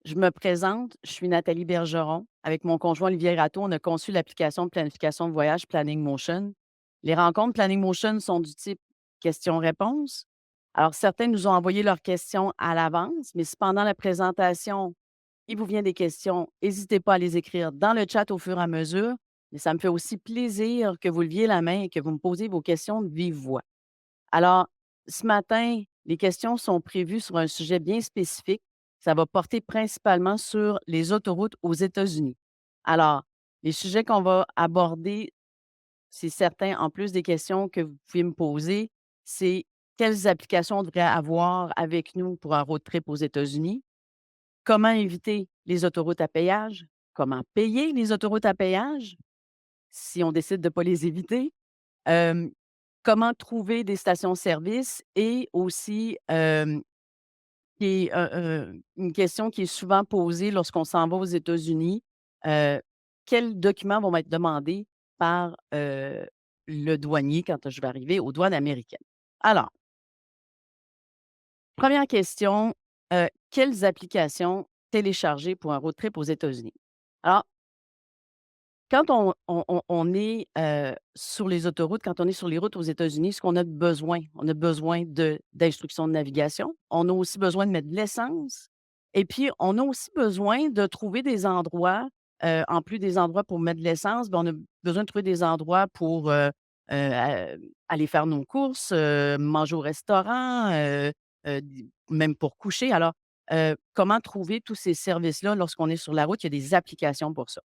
Je me présente, je suis Nathalie Bergeron. Avec mon conjoint Olivier Ratto, on a conçu l'application de planification de voyage Planning Motion. Les rencontres Planning Motion sont du type questions-réponses. Alors, certains nous ont envoyé leurs questions à l'avance, mais si pendant la présentation, il vous vient des questions, n'hésitez pas à les écrire dans le chat au fur et à mesure. Mais ça me fait aussi plaisir que vous leviez la main et que vous me posiez vos questions de vive voix. Alors, ce matin, les questions sont prévues sur un sujet bien spécifique. Ça va porter principalement sur les autoroutes aux États-Unis. Alors, les sujets qu'on va aborder, c'est certain, en plus des questions que vous pouvez me poser, c'est quelles applications on devrait avoir avec nous pour un road trip aux États-Unis? Comment éviter les autoroutes à péage? Comment payer les autoroutes à péage si on décide de ne pas les éviter? Hem, Comment trouver des stations-service et aussi, qui est, une question qui est souvent posée lorsqu'on s'en va aux États-Unis, heu, quels documents vont m'être demandés par, le douanier quand je vais arriver aux douanes américaines? Alors, première question, quelles applications télécharger pour un road trip aux États-Unis? Alors, quand on est, sur les autoroutes, quand on est sur les routes aux États-Unis, ce qu'on a besoin, on a besoin d'instructions de navigation. On a aussi besoin de mettre de l'essence et puis on a aussi besoin de trouver des endroits, en plus des endroits pour mettre de l'essence, ben, on a besoin de trouver des endroits pour, aller faire nos courses, manger au restaurant, d même pour coucher. Alors, comment trouver tous ces services-là lorsqu'on est sur la route? Il y a des applications pour ça.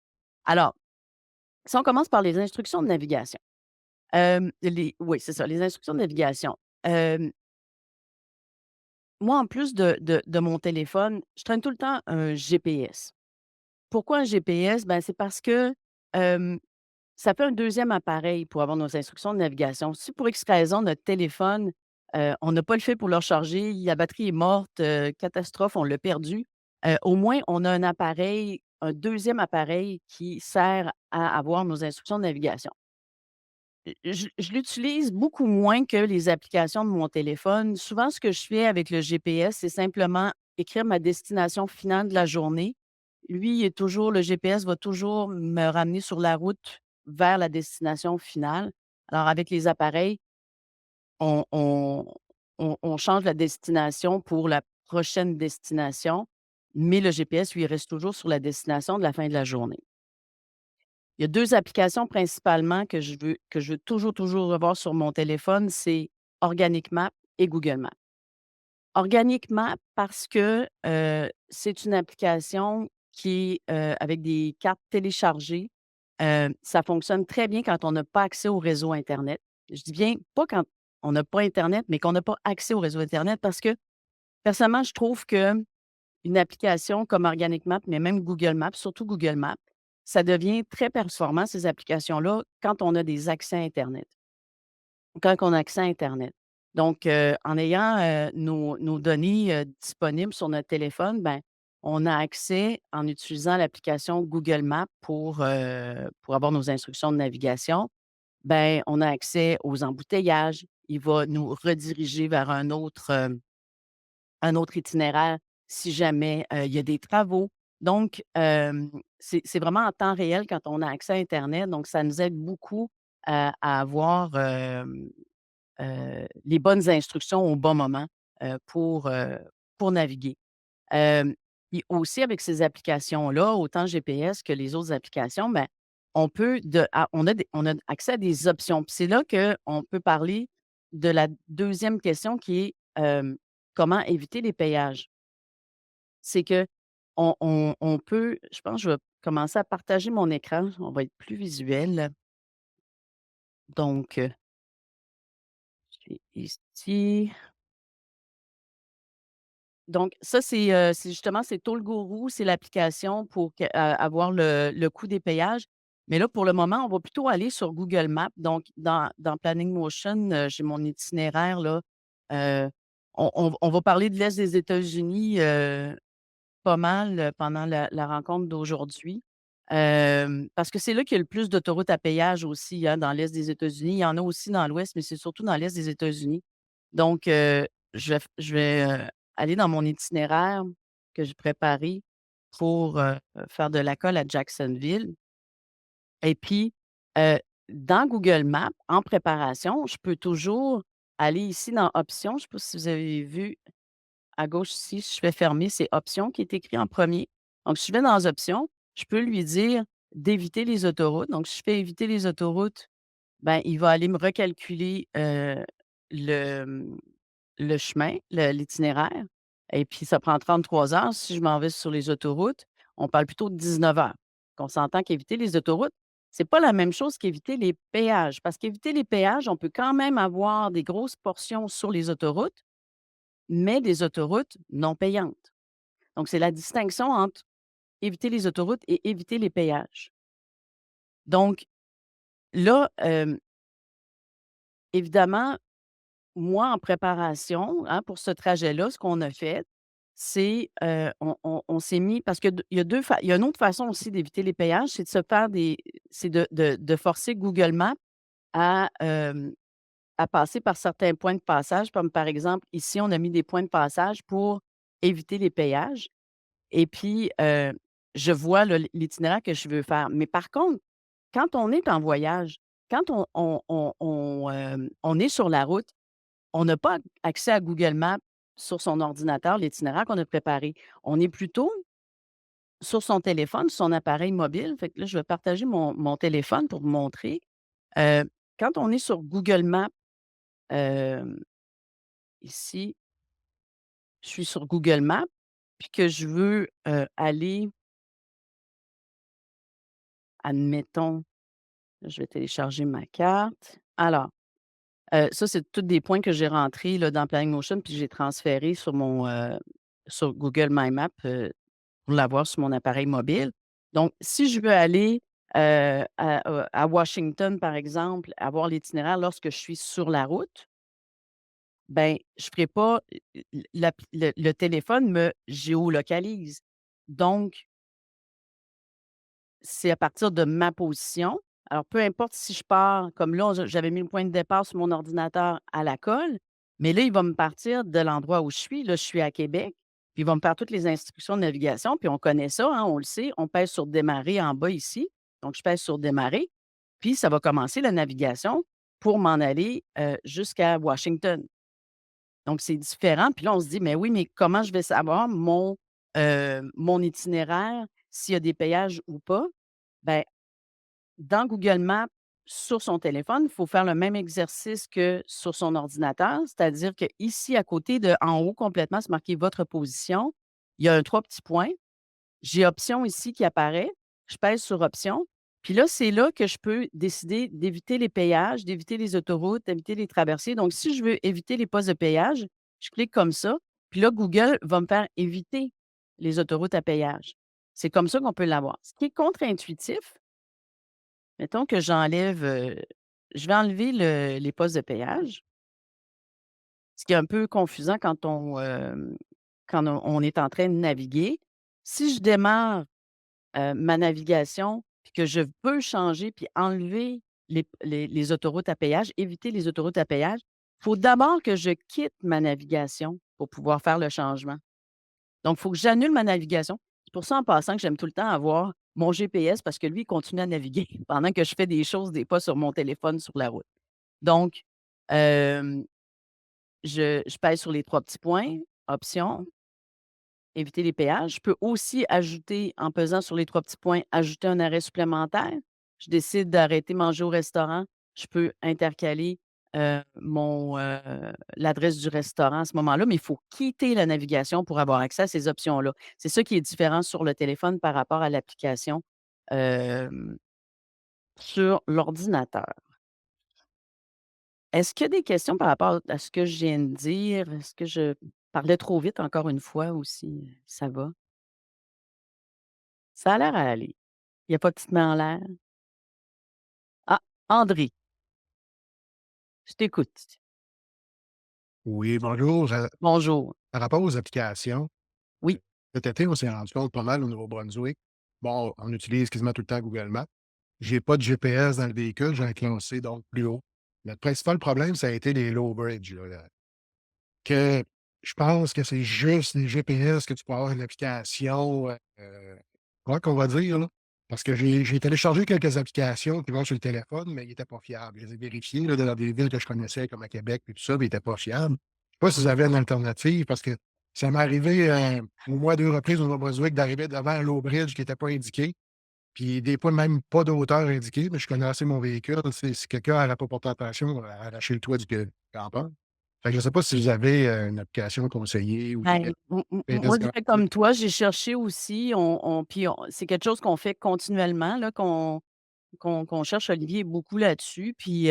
Alors, si on commence par les instructions de navigation, les oui, c'est ça, les instructions de navigation. Hem, Moi, en plus de mon téléphone, je traîne tout le temps un GPS. Pourquoi un GPS? Ben, c'est parce que, hem, ça fait un deuxième appareil pour avoir nos instructions de navigation. Si pour X raison, notre téléphone, on n'a pas le fait pour le recharger, la batterie est morte, catastrophe, on l'a perdu, au moins on a un appareil, un deuxième appareil qui sert à avoir nos instructions de navigation. Je l'utilise beaucoup moins que les applications de mon téléphone. Souvent, ce que je fais avec le GPS, c'est simplement écrire ma destination finale de la journée. Lui, il est toujours le GPS va toujours me ramener sur la route vers la destination finale. Alors avec les appareils, on on on change la destination pour la prochaine destination, mais le GPS, lui, il reste toujours sur la destination de la fin de la journée. Il y a 2 applications principalement que je veux toujours, toujours revoir sur mon téléphone, c'est Organic Map et Google Maps. Organic Map parce que, c'est une application qui est, avec des cartes téléchargées. Ça fonctionne très bien quand on n'a pas accès au réseau internet. Je dis bien pas quand on n'a pas internet, mais qu'on n'a pas accès au réseau internet parce que personnellement, je trouve que une application comme Organic Map, mais même Google Maps, surtout Google Maps, ça devient très performant, ces applications-là, quand on a des accès internet, quand on a accès à internet. Donc, en ayant, nos données, disponibles sur notre téléphone, ben, on a accès en utilisant l'application Google Maps pour avoir nos instructions de navigation, ben, on a accès aux embouteillages. Il va nous rediriger vers un autre itinéraire si jamais, il y a des travaux. Donc, c'est vraiment en temps réel quand on a accès à internet, donc ça nous aide beaucoup, à avoir, les bonnes instructions au bon moment, pour naviguer. Hem, Puis aussi avec ces applications-là, autant GPS que les autres applications, ben, on a accès à des options. Puis c'est là qu'on peut parler de la deuxième question qui est, comment éviter les péages? C'est qu'on peut je pense que je vais commencer à partager mon écran, on va être plus visuel. Donc, je suis ici. Donc ça, c'est justement, c'est Toll Guru, c'est l'application pour avoir le coût des péages. Mais là, pour le moment, on va plutôt aller sur Google Maps. Donc dans Planning Motion, j'ai mon itinéraire là, heu, on va parler de l'est des États-Unis, pas mal, pendant la rencontre d'aujourd'hui. Parce que c'est là qu'il y a le plus d'autoroutes à péage aussi, hein, dans l'est des États-Unis. Il y en a aussi dans l'ouest, mais c'est surtout dans l'est des États-Unis. Donc, je vais aller dans mon itinéraire que j'ai préparé. pour, faire de la colle à Jacksonville et puis, heu, dans Google Maps, en préparation, je peux toujours aller ici dans Options. Je ne sais pas si vous avez vu à gauche ici, je fais fermer, c'est Options qui est écrit en premier. Donc si je vais dans Options, je peux lui dire d'éviter les autoroutes. Donc si je fais éviter les autoroutes, ben, il va aller me recalculer, le, le chemin, l'itinéraire et puis ça prend 33 heures. Si je m'en vais sur les autoroutes, on parle plutôt de 19 heures. On s'entend qu'éviter les autoroutes, c'est pas la même chose qu'éviter les péages. Parce qu'éviter les péages, on peut quand même avoir des grosses portions sur les autoroutes, mais des autoroutes non payantes. Donc c'est la distinction entre éviter les autoroutes et éviter les péages. Donc là, évidemment, moi, en préparation, hein, pour ce trajet-là, ce qu'on a fait, c'est, on s'est mis parce que il y a une autre façon aussi d'éviter les péages, c'est de se faire des c'est de forcer Google Maps à passer par certains points de passage, comme par exemple, ici, on a mis des points de passage pour éviter les péages et puis, je vois là l'itinéraire que je veux faire. Mais par contre, quand on est en voyage, quand on est sur la route, on n'a pas accès à Google Maps sur son ordinateur, l'itinéraire qu'on a préparé. On est plutôt sur son téléphone, sur son appareil mobile. Fait que là, je vais partager mon téléphone pour vous montrer. Heu, Quand on est sur Google Maps, hem, ici, je suis sur Google Maps, puis que je veux, aller, admettons, je vais télécharger ma carte. Alors, ça, c'est tous des points que j'ai rentrés là, dans Planning Motion, puis j'ai transféré sur Google My Maps, pour l'avoir sur mon appareil mobile. Donc, si je veux aller, à Washington, par exemple, avoir l'itinéraire lorsque je suis sur la route, ben, je ferai pas le téléphone me géolocalise. Donc, c'est à partir de ma position. Alors, peu importe si je pars comme là, j'avais mis le point de départ sur mon ordinateur à la colle, mais là, il va me partir de l'endroit où je suis. Là, je suis à Québec, puis il va me faire toutes les instructions de navigation, puis on connaît ça, hein, on le sait. On pèse sur démarrer en bas ici. Donc, je pèse sur démarrer, puis ça va commencer la navigation pour m'en aller, jusqu'à Washington. Donc, c'est différent. Puis là, on se dit: «Mais oui, mais comment je vais savoir mon itinéraire, s'il y a des péages ou pas?» Ben, dans Google Maps, sur son téléphone, il faut faire le même exercice que sur son ordinateur, c'est-à-dire qu'ici, à côté de en haut complètement, c'est marqué «Votre position». Il y a 3 petits points. J'ai option ici qui apparaît. Je pèse sur option. Puis là, c'est là que je peux décider d'éviter les péages, d'éviter les autoroutes, d'éviter les traversées. Donc, si je veux éviter les postes de péage, je clique comme ça. Puis là, Google va me faire éviter les autoroutes à péage. C'est comme ça qu'on peut l'avoir. Ce qui est contre-intuitif, mettons que je vais enlever les postes de péage, ce qui est un peu confusant quand on est en train de naviguer. Si je démarre ma navigation, puis que je peux changer puis enlever les autoroutes à péage, éviter les autoroutes à péage, il faut d'abord que je quitte ma navigation pour pouvoir faire le changement. Donc, il faut que j'annule ma navigation. C'est pour ça, en passant, que j'aime tout le temps avoir mon GPS parce que lui, il continue à naviguer pendant que je fais des choses, des pas sur mon téléphone sur la route. Donc, hem, je pèse sur les 3 petits points, options. Éviter les péages. Je peux aussi ajouter, en pesant sur les 3 petits points, ajouter un arrêt supplémentaire. Je décide d'arrêter manger au restaurant, je peux intercaler, l'adresse du restaurant à ce moment-là, mais il faut quitter la navigation pour avoir accès à ces options-là. C'est ça qui est différent sur le téléphone par rapport à l'application, hem, sur l'ordinateur. Est-ce qu'il y a des questions par rapport à ce que je viens de dire? Est-ce que je parlais trop vite encore une fois aussi? Ça va? Ça a l'air à aller. Il y a pas de petite main en l'air? Ah, André, je t'écoute. Oui, bonjour. Bonjour. Par rapport aux applications, Oui, cet été, on s'est rendu compte pas mal au Nouveau-Brunswick. Bon, on utilise quasiment tout le temps Google Maps. J'ai pas de GPS dans le véhicule, j'ai un classé donc plus haut. Le principal problème, ça a été les low bridge, là, Je pense que c'est juste les GPS que tu peux avoir une application, ouais, qu'on va dire, là. Parce que j'ai téléchargé quelques applications qui vont sur le téléphone, mais ils étaient pas fiables. Je les ai vérifiés, là, dans des villes que je connaissais, comme à Québec et tout ça, mais ils étaient pas fiables. Je sais pas si vous avez une alternative parce que ça m'est arrivé, au moins 2 reprises au Nouveau-Brunswick d'arriver devant un low bridge qui était pas indiqué, puis des fois même pas de hauteur indiquée, mais je connais assez mon véhicule. Si quelqu'un n'aurait pas porté attention à arracher le toit du campeur. Fait que je sais pas si vous avez, une application conseillée ou des Ben, GPS moi, je fais gratuits. comme toi, j'ai cherché aussi, c'est quelque chose qu'on fait continuellement, là, qu'on cherche, Olivier, beaucoup là-dessus, puis,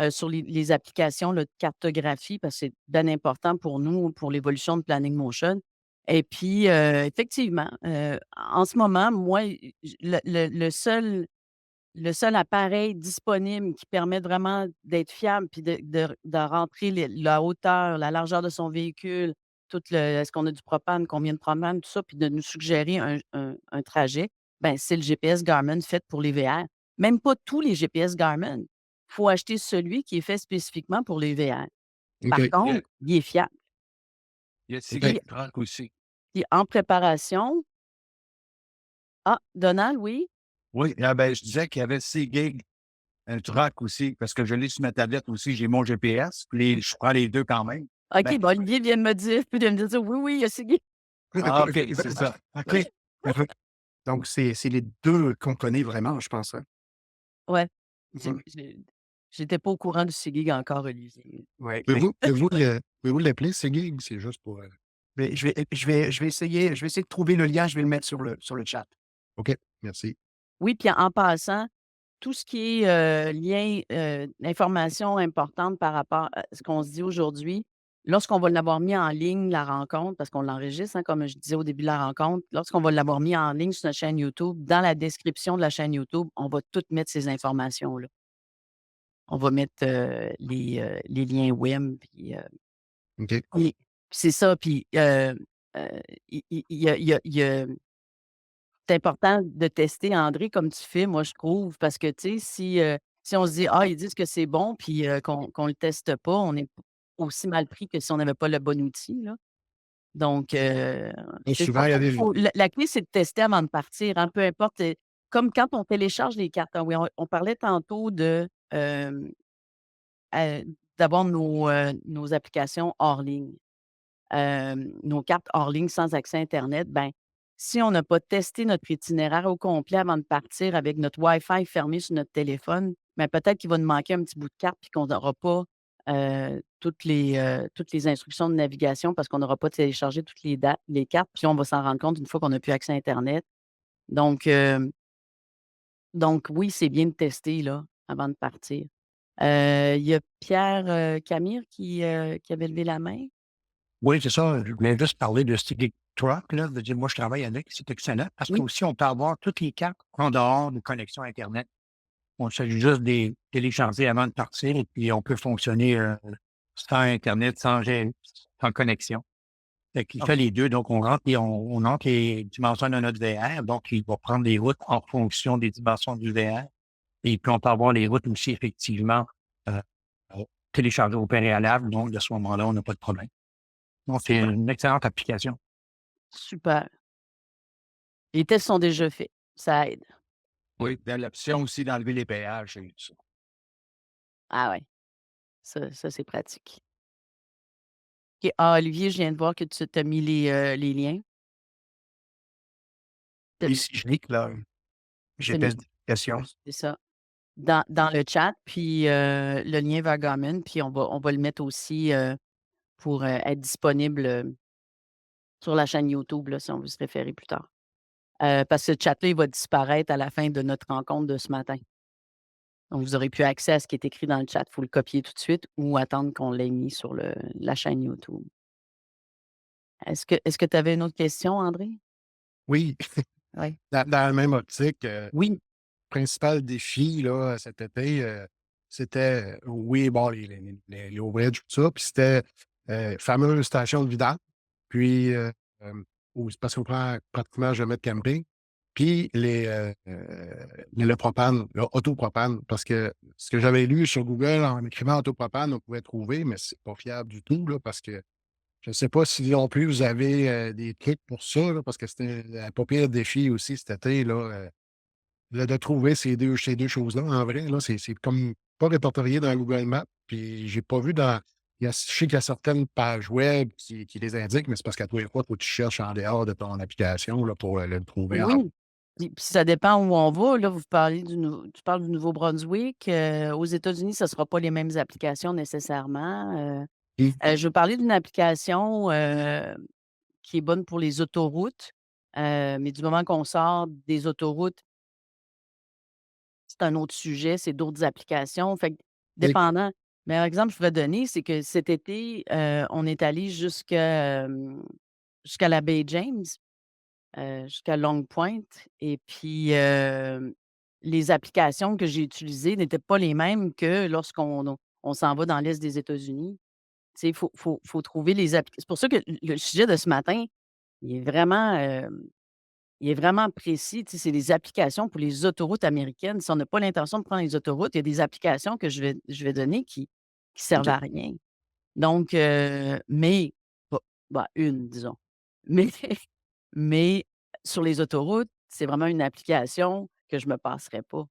sur les applications, là, de cartographie, parce que c'est bien important pour nous, pour l'évolution de Planning Motion et puis, effectivement, en ce moment, moi, j le seul appareil disponible qui permet vraiment d'être fiable puis de rentrer la hauteur, la largeur de son véhicule, tout le est-ce qu'on a du propane, combien de propane, tout ça, puis de nous suggérer un trajet, ben, c'est le GPS Garmin fait pour les VR. Même pas tous les GPS Garmin. Il faut acheter celui qui est fait spécifiquement pour les VR. Par OK, Il y a contre, il est fiable. il y a OK. Puis Séguin Franck aussi. puis en préparation Donald, oui? Oui, ah ben, je disais qu'il y avait Seagig, un truck aussi, parce que je l'ai sur ma tablette aussi, j'ai mon GPS, je prends les 2 quand même. Ben, OK, bon, Olivier vient de me dire «Oui, oui, il a signé». ah OK, c'est ça. OK. Parfait. Donc, c'est les 2 qu'on connaît vraiment, je pense, hein? Ouais. Mmh. J'étais pas au courant du SIGIG encore, Olivier. Ouais, mais Pouvez-vous l'appeler Sigui ou c'est juste pour, je vais essayer de trouver le lien, je vais le mettre sur le chat. OK, merci. Oui, puis en passant, tout ce qui est, lien, information importante par rapport à ce qu'on se dit aujourd'hui, lorsqu'on va l'avoir mis en ligne, la rencontre, parce qu'on l'enregistre, hein, comme je disais au début de la rencontre, lorsqu'on va l'avoir mis en ligne sur notre chaîne YouTube, dans la description de la chaîne YouTube, on va tout mettre ces informations-là. On va mettre, les liens web, puis, OK. oui, c'est ça, puis, il y a c'est important de tester, André, comme tu fais, moi, je trouve, parce que, tu sais, si on se dit: «Ah, ils disent que c'est bon», puis, qu'on le teste pas, on est aussi mal pris que si on n'avait pas le bon outil, là. Donc, Et c'est souvent, ça. il y a des La clé, c'est de tester avant de partir, hein, peu importe, comme quand on télécharge les cartes, ah oui, on parlait tantôt heu, d'avoir nos applications hors ligne. Nos cartes hors ligne sans accès internet, ben, si on n'a pas testé notre itinéraire au complet avant de partir avec notre Wi-Fi fermé sur notre téléphone, ben, peut-être qu'il va nous manquer un petit bout de carte puis qu'on n'aura pas, toutes les instructions de navigation parce qu'on n'aura pas téléchargé toutes les cartes, puis on va s'en rendre compte une fois qu'on n'a plus accès à internet. Donc, oui, c'est bien de tester, là, avant de partir. Il y a Pierre, Camire qui avait levé la main. Oui, c'est ça, je voulais juste parler de Sticky Truck, là, de dire moi je travaille avec, c'est excellent parce Oui. qu'aussi on peut avoir toutes les cartes en dehors de connexion internet. On s'agit juste de les télécharger avant de partir et puis on peut fonctionner, sans internet, sans connexion. Fait qu'il fait OK. les 2, donc on entre les dimensions de notre VR, donc il va prendre les routes en fonction des dimensions du VR et puis on peut avoir les routes aussi effectivement, heu, téléchargées au préalable, donc de ce moment-là, on n'a pas de problème. Donc c'est Super, une excellente application. super. Les tests sont déjà faits, ça aide. Oui, dans l'option aussi d'enlever les péages et tout ça. Ah ouais, ça c'est pratique. OK. Ah, Olivier, je viens de voir que tu as mis les liens. Tu Oui, si je clique là, as mis GPS d'application. c'est ça, dans le chat, puis, le lien vers Garmin, puis on va le mettre aussi, pour, être disponible, sur la chaîne YouTube, là, si on veut se référer plus tard. Parce que ce chat-là, il va disparaître à la fin de notre rencontre de ce matin. Donc vous aurez plus accès à ce qui est écrit dans le chat. Il faut le copier tout de suite ou attendre qu'on l'ait mis sur la chaîne YouTube. Est-ce que tu avais une autre question, André? oui, Oui. dans la même optique, Oui, principal défi, là, cet été, c'était, oui, bon, les overheads, tout ça, puis c'était, fameuse station de vidange. Puis, où c'est parce qu'on prend pratiquement jamais de camping. Puis le propane, le autopropane, parce que ce que j'avais lu sur Google en écrivant autopropane, on pouvait trouver, mais c'est pas fiable du tout, là, parce que Je ne sais pas si non plus vous avez des trucs pour ça, là, parce que c'était un pas pire défi aussi cet été, là, de trouver ces deux choses-là. En vrai, là, c'est comme pas répertorié dans Google Maps. Puis j'ai pas vu dans. Je sais qu'il y a certaines pages web qui les indiquent, mais c'est parce qu'à tous les fois, il faut que tu cherches en dehors de ton application là, pour le trouver. Oui, puis ça dépend où on va. Là, tu parles du Nouveau-Brunswick. Aux États-Unis, ce ne sera pas les mêmes applications nécessairement. Je veux parler d'une application qui est bonne pour les autoroutes, mais du moment qu'on sort des autoroutes, c'est un autre sujet, c'est d'autres applications. Fait que Et- dépendant meilleur exemple je pourrais donner, c'est que cet été, on est allé jusqu'à la baie James, jusqu'à Long Point et puis, les applications que j'ai utilisées n'étaient pas les mêmes que lorsqu'on s'en va dans l'est des États-Unis. Tu sais, il faut trouver les appli c'est pour ça que le sujet de ce matin, il est vraiment, il est vraiment précis. Tu sais, c'est les applications pour les autoroutes américaines. Si on n'a pas l'intention de prendre les autoroutes, il y a des applications que je vais donner qui servent OK. à rien. Donc, mais bah bah, une disons. Mais mais sur les autoroutes, c'est vraiment une application que je me passerai pas.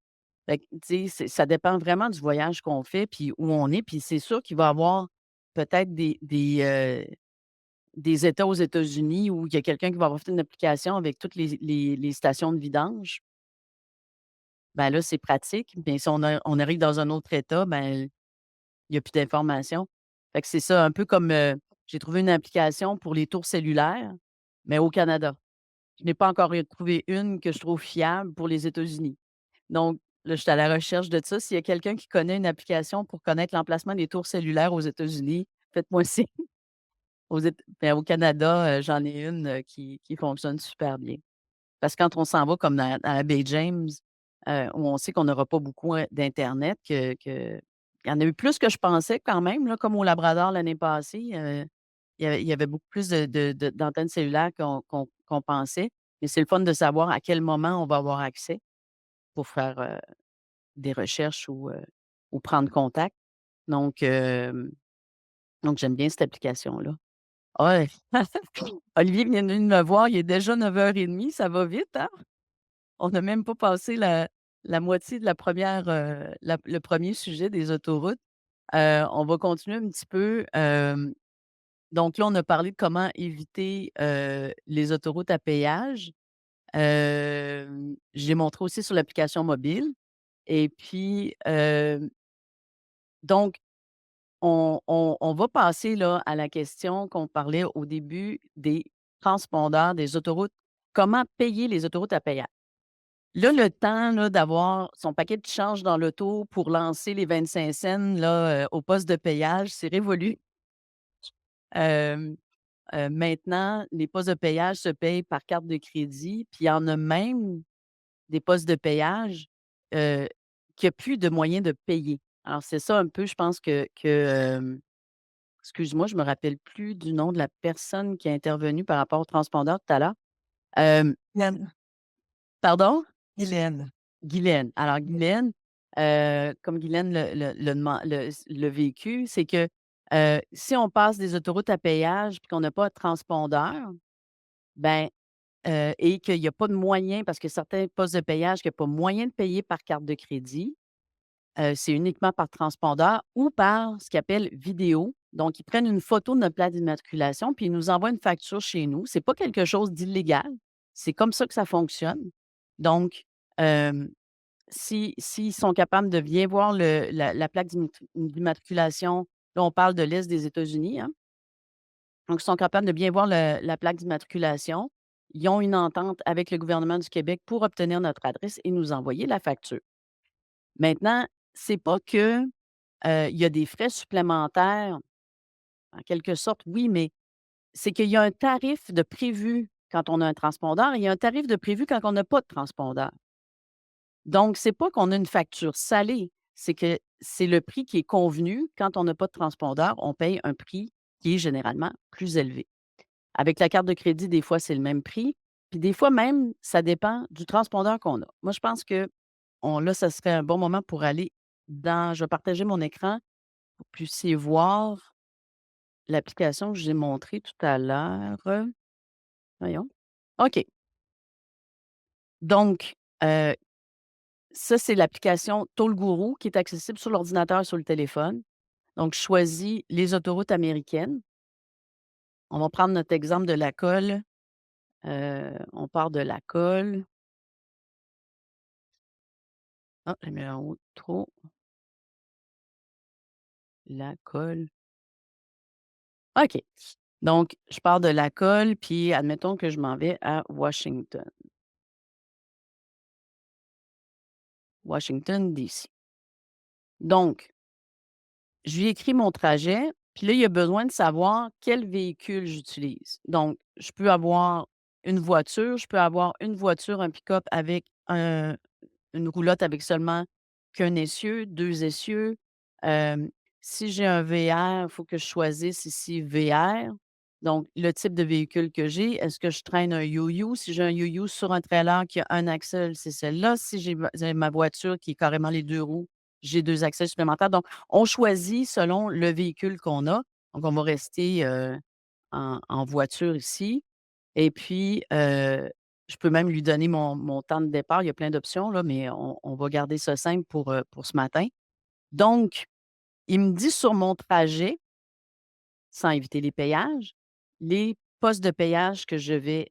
Fait que, tu sais, ça dépend vraiment du voyage qu'on fait, puis où on est, puis c'est sûr qu'il va y avoir peut-être des États aux États-Unis où il y a quelqu'un qui va avoir fait une application avec toutes les stations de vidange. Ben là, c'est pratique, mais si on arrive dans un autre État, ben, il y a plus d'informations. Fait que c'est ça, un peu comme, j'ai trouvé une application pour les tours cellulaires, mais au Canada. Je n'ai pas encore trouvé une que je trouve fiable pour les États-Unis. Donc là, je suis à la recherche de ça. S'il y a quelqu'un qui connaît une application pour connaître l'emplacement des tours cellulaires aux États-Unis, faites-moi signe. Au Canada, j'en ai une, qui fonctionne super bien. Parce que quand on s'en va comme dans la baie James, où on sait qu'on n'aura pas beaucoup, d'internet, il y en a eu plus que je pensais quand même, là, comme au Labrador l'année passée, il y avait beaucoup plus d'antennes cellulaires qu'on pensait. Mais c'est le fun de savoir à quel moment on va avoir accès pour faire, des recherches ou prendre contact. Donc, j'aime bien cette application-là. Ouais. Olivier vient de me voir, il est déjà 9h30, ça va vite, hein? On n'a même pas passé la moitié de la première, le premier sujet des autoroutes. On va continuer un petit peu, donc là, on a parlé de comment éviter, les autoroutes à péage. J'ai montré aussi sur l'application mobile et puis, donc on va passer là à la question qu'on parlait au début des transpondeurs des autoroutes. Comment payer les autoroutes à péage? Là, le temps là d'avoir son paquet de change dans l'auto pour lancer les 25 cents là, au poste de péage, c'est révolu. Hem, Maintenant, les postes de péage se payent par carte de crédit, puis il y en a même des postes de péage, heu, qu'il y a plus de moyens de payer. Alors c'est ça un peu, je pense que excuse-moi, je me rappelle plus du nom de la personne qui a intervenu par rapport au transpondeur tout à l'heure. Hem, Guylaine. Pardon? Guylaine. Guylaine. Alors Guylaine, comme Guylaine le vécu, c'est que, si on passe des autoroutes à péage puis qu'on n'a pas de transpondeur, ben, et qu'il y a pas de moyen parce que certains postes de péage, qu'il y a pas moyen de payer par carte de crédit, c'est uniquement par transpondeur ou par ce qu'ils appellent vidéo. Donc, ils prennent une photo de notre plaque d'immatriculation, puis ils nous envoient une facture chez nous. C'est pas quelque chose d'illégal. C'est comme ça que ça fonctionne. Donc, hem, s'ils sont capables de bien voir la plaque d'immatriculation, là, on parle de l'est des États-Unis, hein. Donc, ils sont capables de bien voir la plaque d'immatriculation. Ils ont une entente avec le gouvernement du Québec pour obtenir notre adresse et nous envoyer la facture. Maintenant, c'est pas que, il y a des frais supplémentaires, en quelque sorte, oui, mais c'est qu'il y a un tarif de prévu quand on a un transpondeur et il y a un tarif de prévu quand on n'a pas de transpondeur. Donc, c'est pas qu'on a une facture salée, c'est que c'est le prix qui est convenu. Quand on n'a pas de transpondeur, on paye un prix qui est généralement plus élevé. Avec la carte de crédit, des fois, c'est le même prix, puis des fois même, ça dépend du transpondeur qu'on a. Moi, je pense que là, ça serait un bon moment pour aller je vais partager mon écran pour que vous puissiez voir l'application que j'ai montrée tout à l'heure. Voyons. OK. Donc, ça, c'est l'application Toll Guru qui est accessible sur l'ordinateur, sur le téléphone. Donc, je choisis les autoroutes américaines. On va prendre notre exemple de la colle. On part de la colle. Ah, j'ai mis en haut trop. La colle. OK. Donc, je pars de la colle, puis admettons que je m'en vais à Washington. Washington, D.C. Donc, je lui écris mon trajet, puis là, il a besoin de savoir quel véhicule j'utilise. Donc, je peux avoir une voiture, je peux avoir une voiture, un pick-up avec une roulotte avec seulement qu'un essieu, 2 essieux. Hem, Si j'ai un VR, il faut que je choisisse ici VR. Donc, le type de véhicule que j'ai, est-ce que je traîne un you-you? Si j'ai un you-you sur un trailer qui a un axle, c'est celle-là. Si j'ai ma voiture qui est carrément les 2 roues, j'ai 2 axles supplémentaires. Donc, on choisit selon le véhicule qu'on a. Donc, on va rester, en voiture ici et puis, je peux même lui donner mon temps de départ. Il y a plein d'options là, mais on va garder ça simple pour ce matin. Donc, il me dit sur mon trajet, sans éviter les péages, les postes de péage que je vais,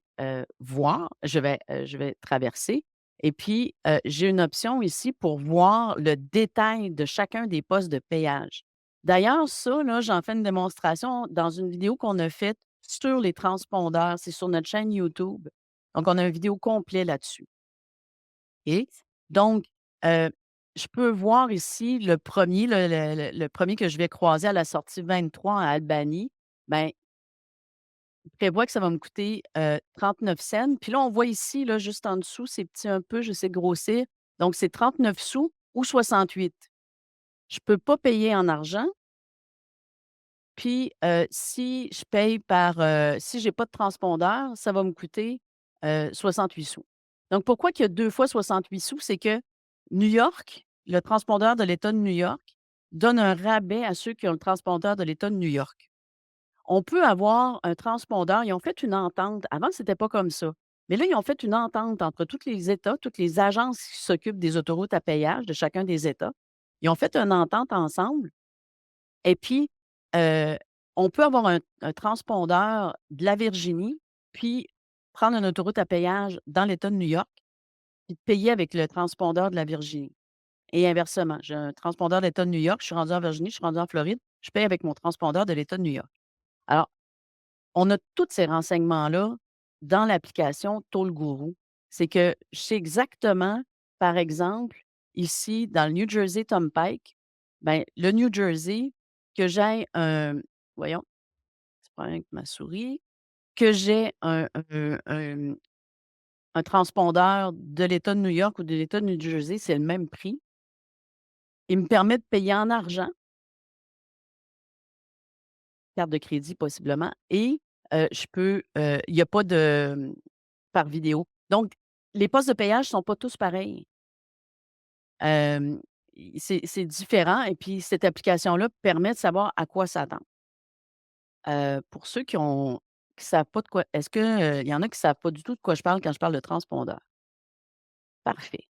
voir, je vais traverser et puis, j'ai une option ici pour voir le détail de chacun des postes de péage. D'ailleurs, ça là, j'en fais une démonstration dans une vidéo qu'on a faite sur les transpondeurs. C'est sur notre chaîne YouTube. Donc on a une vidéo complet là-dessus et donc, heu, je peux voir ici le premier, le 1er que je vais croiser à la sortie 23 à Albany. Ben, il prévoit que ça va me coûter, 39 cents. Puis là, on voit ici, là, juste en dessous, c'est petit un peu, je sais grossir. Donc c'est 39 sous ou 68. Je peux pas payer en argent. Puis, si je paye par, si j'ai pas de transpondeur, ça va me coûter, 68 sous. Donc pourquoi qu'il y a 2 fois 68 sous? C'est que New York, le transpondeur de l'État de New York, donne un rabais à ceux qui ont le transpondeur de l'État de New York. On peut avoir un transpondeur, ils ont fait une entente. Avant, c'était pas comme ça. Mais là, ils ont fait une entente entre tous les États, toutes les agences qui s'occupent des autoroutes à péage de chacun des États. Ils ont fait une entente ensemble et puis, heu, on peut avoir un transpondeur de la Virginie, puis prendre une autoroute à péage dans l'État de New York, puis payer avec le transpondeur de la Virginie et inversement. J'ai un transpondeur de l'État de New York, je suis rendue en Virginie, je suis rendue en Floride, je paye avec mon transpondeur de l'État de New York. Alors, on a tous ces renseignements-là dans l'application Toll Guru. C'est que je sais exactement, par exemple, ici, dans le New Jersey Turnpike, ben, le New Jersey, que j'aille un voyons, c'est pas avec ma souris, que j'ai un transpondeur de l'État de New York ou de l'État de New Jersey, c'est le même prix. Il me permet de payer en argent, carte de crédit possiblement et je peux, il y a pas de, par vidéo. Donc, les postes de péage sont pas tous pareils. Hem, c'est différent et puis cette application-là permet de savoir à quoi s'attendre. Pour ceux qui savent pas de quoi est-ce que, il y en a qui savent pas du tout de quoi je parle quand je parle de transpondeur? Parfait.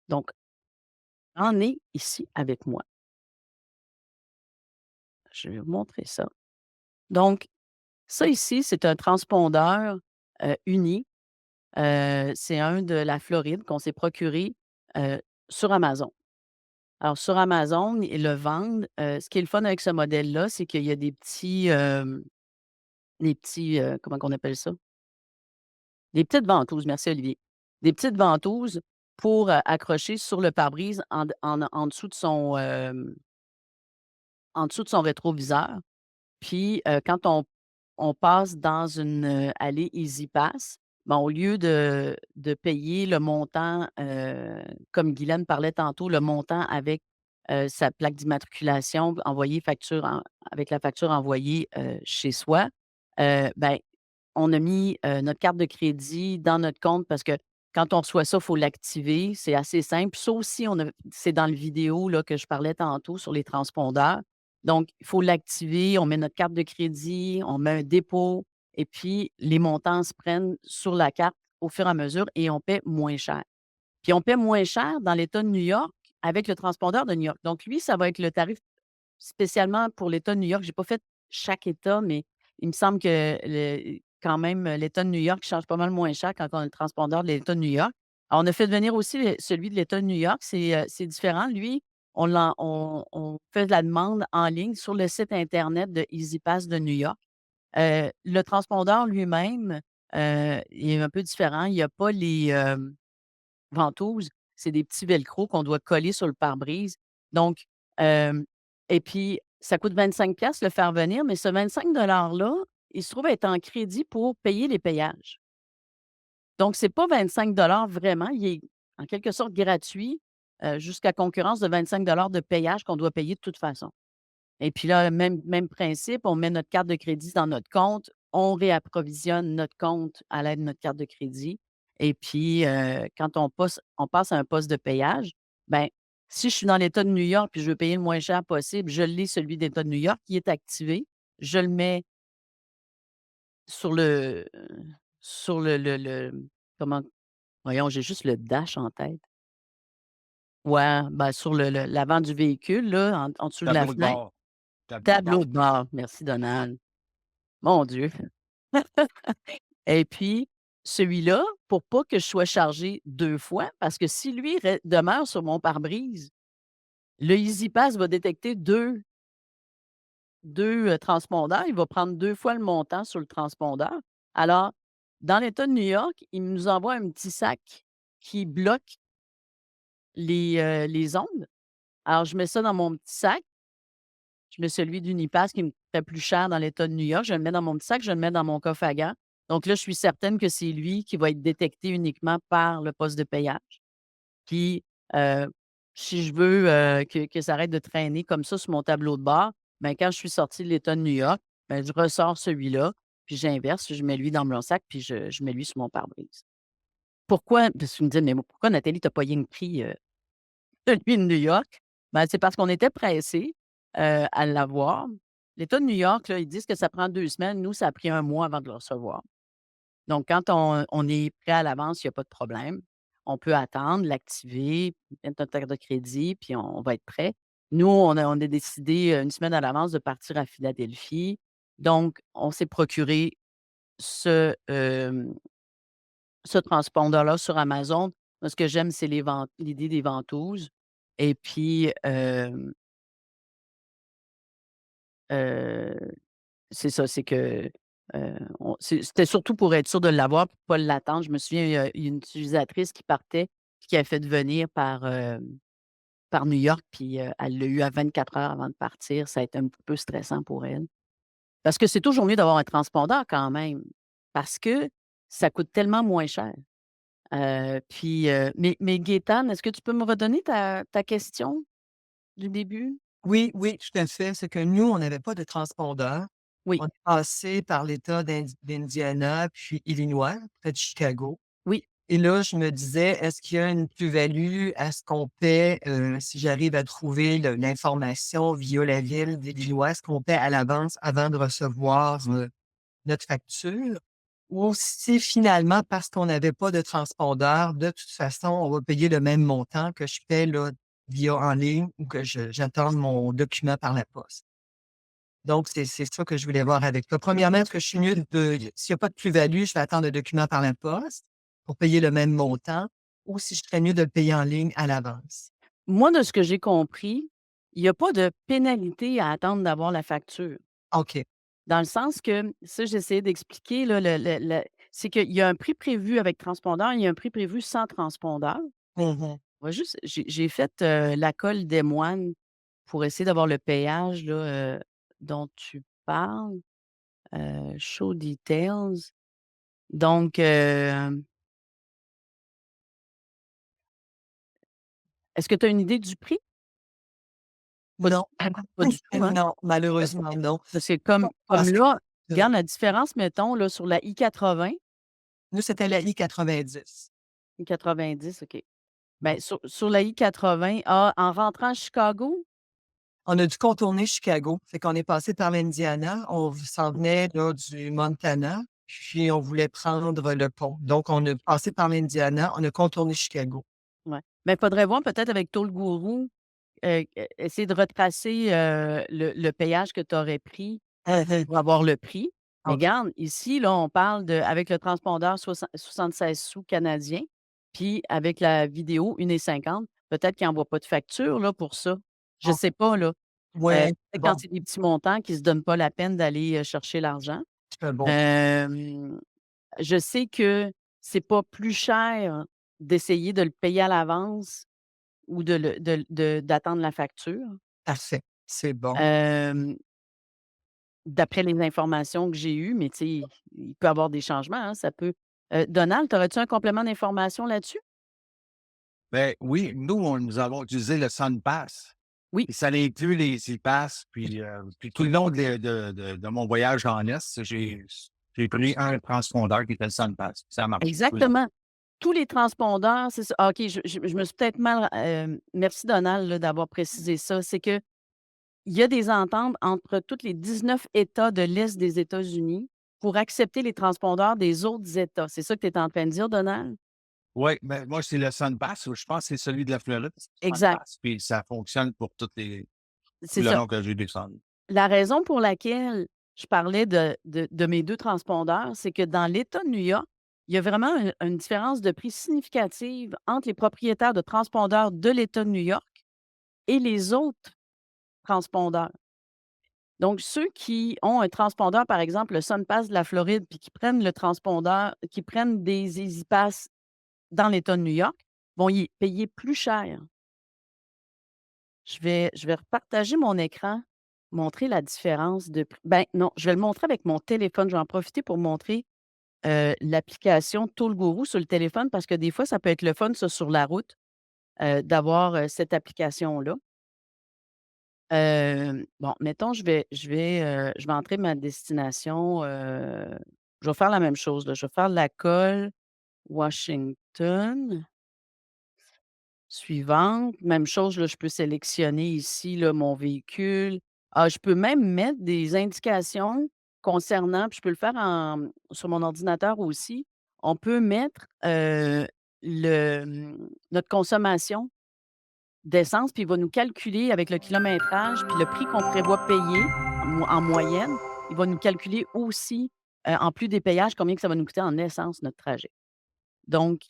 Donc, en est ici avec moi. Je vais vous montrer ça. Donc, ça ici, c'est un transpondeur, uni. C'est un de la Floride qu'on s'est procuré, sur Amazon. Alors sur Amazon, ils le vendent. Ce qui est le fun avec ce modèle-là, c'est qu'il y a des petits, comment qu'on appelle ça? Des petites ventouses, merci Olivier. Des petites ventouses pour, accrocher sur le pare-brise en dessous de son, en dessous de son rétroviseur. Puis, quand on passe dans une, allée EasyPass, ben, au lieu de payer le montant, comme Guylaine parlait tantôt, le montant avec, sa plaque d'immatriculation, envoyer facture en avec la facture envoyée, chez soi, ben, on a mis, notre carte de crédit dans notre compte parce que quand on reçoit ça, il faut l'activer. C'est assez simple. Ça aussi, c'est dans le vidéo là, que je parlais tantôt sur les transpondeurs. Donc, il faut l'activer, on met notre carte de crédit, on met un dépôt et puis les montants se prennent sur la carte au fur et à mesure et on paie moins cher. Puis on paie moins cher dans l'État de New York avec le transpondeur de New York. Donc lui, ça va être le tarif spécialement pour l'État de New York. J'ai pas fait chaque État, mais il me semble que quand même, l'État de New York charge pas mal moins cher quand on a le transpondeur de l'État de New York. Alors, on a fait venir aussi celui de l'État de New York. C'est différent. Lui, on fait de la demande en ligne sur le site Internet de EasyPass de New York. Le transpondeur lui-même, il est un peu différent. Il y a pas les, ventouses, c'est des petits velcro qu'on doit coller sur le pare-brise. Donc, hem et puis ça coûte 25 le faire venir, mais ce 25 $-là, il se trouve être en crédit pour payer les péages. Donc c'est pas 25 vraiment, il est en quelque sorte gratuit, jusqu'à concurrence de 25 de péage qu'on doit payer de toute façon. Et puis là, même principe, on met notre carte de crédit dans notre compte, on réapprovisionne notre compte à l'aide de notre carte de crédit et puis, quand on passe à un poste de payage, ben, si je suis dans l'État de New York puis je veux payer le moins cher possible, je l'ai celui de l'État de New York qui est activé. Je le mets sur le comment voyons, j'ai juste le dash en tête. Ouais, ben, sur l'avant du véhicule là, en dessous de la Tableau de fenêtre. bord. Tableau de Tableau bord. de bord, merci Donald. Mon Dieu. Et puis, celui-là, pour pas que je sois chargée 2 fois, parce que si lui demeure sur mon pare-brise, le EasyPass va détecter deux transpondeurs. Il va prendre 2 fois le montant sur le transpondeur. Alors, dans l'État de New York, il nous envoie un petit sac qui bloque les ondes. Alors, je mets ça dans mon petit sac. Je mets celui d'Unipass qui me coûterait plus cher dans l'État de New York. Je le mets dans mon petit sac, je le mets dans mon coffre à gants. Donc là, je suis certaine que c'est lui qui va être détecté uniquement par le poste de payage. Puis, heu, si je veux, que ça arrête de traîner comme ça sur mon tableau de bord, ben, quand je suis sortie de l'État de New York, ben, je ressors celui-là, puis j'inverse, je mets lui dans mon sac, puis je mets lui sur mon pare-brise. Pourquoi? Parce que tu me dis: «Mais pourquoi Nathalie, tu as pas rien pris, celui de New York?» Ben, c'est parce qu'on était pressés, à l'avoir. L'État de New York, là, ils disent que ça prend 2 semaines. Nous, ça a pris un mois avant de le recevoir. Donc quand on est prêt à l'avance, il y a pas de problème. On peut attendre, l'activer, mettre notre carte de crédit, puis on va être prêt. Nous, on a décidé, 1 semaine à l'avance de partir à Philadelphie. Donc on s'est procuré ce transpondeur-là sur Amazon. Moi, ce que j'aime, c'est l'idée des ventouses et puis, heu, c'est ça, c'est que, c'était surtout pour être sûr de l'avoir, pour pas l'attendre. Je me souviens, il y a une utilisatrice qui partait, puis qui a fait venir par New York, puis, elle l'a eu à 24 heures avant de partir. Ça a été un petit peu stressant pour elle. Parce que c'est toujours mieux d'avoir un transpondeur quand même, parce que ça coûte tellement moins cher. Puis, mais Gaétane, est-ce que tu peux me redonner ta question du début? Oui, oui, tout à fait. C'est que nous, on n'avait pas de transpondeur. Oui, On est passé par l'État d'Indiana, puis Illinois, près de Chicago. oui. Et là, je me disais, est-ce qu'il y a une plus-value à ce qu'on paie, si j'arrive à trouver l'information via la ville d'Illinois, est-ce qu'on paie à l'avance avant de recevoir notre facture? Ou si finalement, parce qu'on n'avait pas de transpondeur, de toute façon, on va payer le même montant que je paie là, via en ligne ou que j'attende mon document par la poste. Donc, c'est ça que je voulais voir avec toi. Premièrement, est-ce que je suis mieux s'il n'y a pas de plus-value, je vais attendre le document par la poste pour payer le même montant ou si je serais mieux de le payer en ligne à l'avance? Moi, de ce que j'ai compris, il y a pas de pénalité à attendre d'avoir la facture. OK. Dans le sens que, ça, j'essayais d'expliquer là, c'est qu'il y a un prix prévu avec transpondeur, il y a un prix prévu sans transpondeur. Mmh. On va juste j'ai fait, la colle des moines pour essayer d'avoir le péage là, dont tu parles, show details. Donc, est-ce que tu as une idée du prix? Pas Non. pas du tout, hein? Non, malheureusement, non. Parce que comme Parce que là, regarde la différence, mettons, là, sur la I-80, nous, c'était la I-90. I-90, OK. Mmh. Ben, sur la I-80, en rentrant à Chicago? On a dû contourner Chicago. Fait qu'on est passé par l'Indiana, on s'en venait là, du Montana, puis on voulait prendre le pont. Donc, on a passé par l'Indiana, on a contourné Chicago. Ouais. Mais il faudrait voir peut-être avec Toll Guru, essayer de retracer, le péage que tu aurais pris pour avoir le prix. Mais OK. regarde, ici, là, on parle de avec le transpondeur 76 sous canadiens, puis avec la vidéo 1,50 peut-être qu'ils n'envoient pas de facture, là, pour ça. Je Ah, sais pas, là. ouais, c'est Peut-être quand bon, c'est des petits montants qu'ils se donnent pas la peine d'aller, chercher l'argent. c'est bon. Hem, je sais que c'est pas plus cher d'essayer de le payer à l'avance ou d'attendre la facture. Parfait, c'est bon. Hem, d'après les informations que j'ai eues, mais tu sais, il peut y avoir des changements, hein, ça peut Donald, aurais-tu un complément d'information là-dessus? Ben oui, nous avons utilisé le SunPass Oui, et ça inclut les e-pass. Puis tout le long de mon voyage en Est, j'ai pris un transpondeur qui était le SunPass. Ça a marché tout le long. exactement. Tous les transpondeurs, c'est ça. Ah, OK, je me suis peut-être mal, merci Donald, là, d'avoir précisé ça. C'est que il y a des ententes entre tous les 19 États de l'Est des États-Unis pour accepter les transpondeurs des autres États. C'est ça que tu es en train de dire, Donald? Oui, mais moi, c'est le SunPass. Je pense que c'est celui de la Floride, c'est le Exact, SunPass. Puis ça fonctionne pour tout c'est le ça. long que j'ai descendu. La raison pour laquelle je parlais de mes 2 transpondeurs, c'est que dans l'État de New York, il y a vraiment une différence de prix significative entre les propriétaires de transpondeurs de l'État de New York et les autres transpondeurs. Donc ceux qui ont un transpondeur, par exemple, le SunPass de la Floride, puis qui prennent le transpondeur qui prennent des EasyPass dans l'État de New York, vont y payer plus cher. Je vais repartager mon écran, montrer la différence de prix. Ben, non, je vais le montrer avec mon téléphone. Je vais en profiter pour montrer, l'application Toll Guru sur le téléphone parce que des fois, ça peut être le fun, ça, sur la route, d'avoir, cette application-là. Bon, mettons, je vais entrer ma destination, je vais faire la même chose, là. Je vais faire la colle Washington. Suivante, même chose, là, je peux sélectionner ici, là, mon véhicule. Ah, je peux même mettre des indications concernant puis je peux le faire sur mon ordinateur aussi. On peut mettre, notre consommation d'essence, puis il va nous calculer avec le kilométrage, puis le prix qu'on prévoit payer en moyenne. Il va nous calculer aussi, en plus des péages, combien que ça va nous coûter en essence, notre trajet. Donc,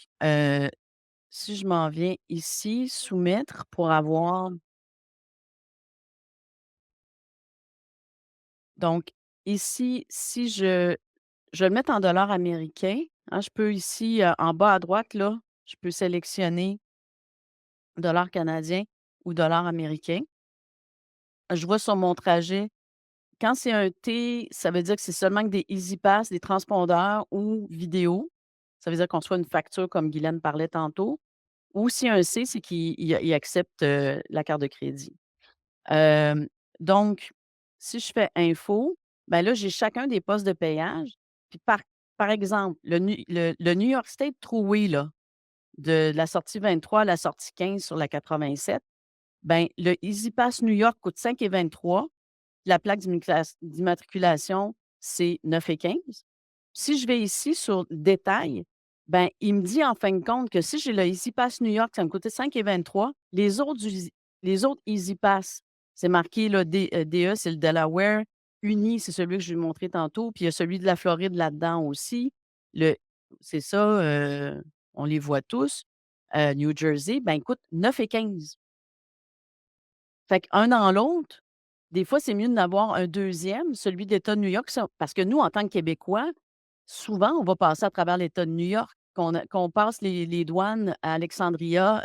si je m'en viens ici, soumettre pour avoir donc ici, si je vais le mettre en dollars américains, hein, je peux ici, en bas à droite là, je peux sélectionner dollars canadiens ou dollars américains. Je vois sur mon trajet, quand c'est un T, ça veut dire que c'est seulement que des EasyPass, des transpondeurs ou vidéo. Ça veut dire qu'on reçoit une facture comme Guylaine parlait tantôt. Ou si un C, c'est qu'il accepte, la carte de crédit. Hem, donc, si je fais info, ben là, j'ai chacun des postes de payage. Puis par exemple, le New York State Thruway là, de la sortie 23 à la sortie 15 sur la 87, ben le EasyPass New York coûte 5,23. La plaque d'immatriculation, c'est 9,15. Si je vais ici sur détails, ben, il me dit en fin de compte que si j'ai le EasyPass New York, ça me coûtait 5,23. Les autres EasyPass, c'est marqué là, DE, c'est le Delaware. Uni, c'est celui que je vais montrer tantôt. Puis il y a celui de la Floride là-dedans aussi. Le, c'est ça, on les voit tous. New Jersey, ben écoute, 9,15. Fait qu'un dans l'autre, des fois, c'est mieux d'en avoir un deuxième, celui de l'État de New York, ça parce que nous, en tant que Québécois, souvent, on va passer à travers l'État de New York, qu'on passe les douanes à Alexandria,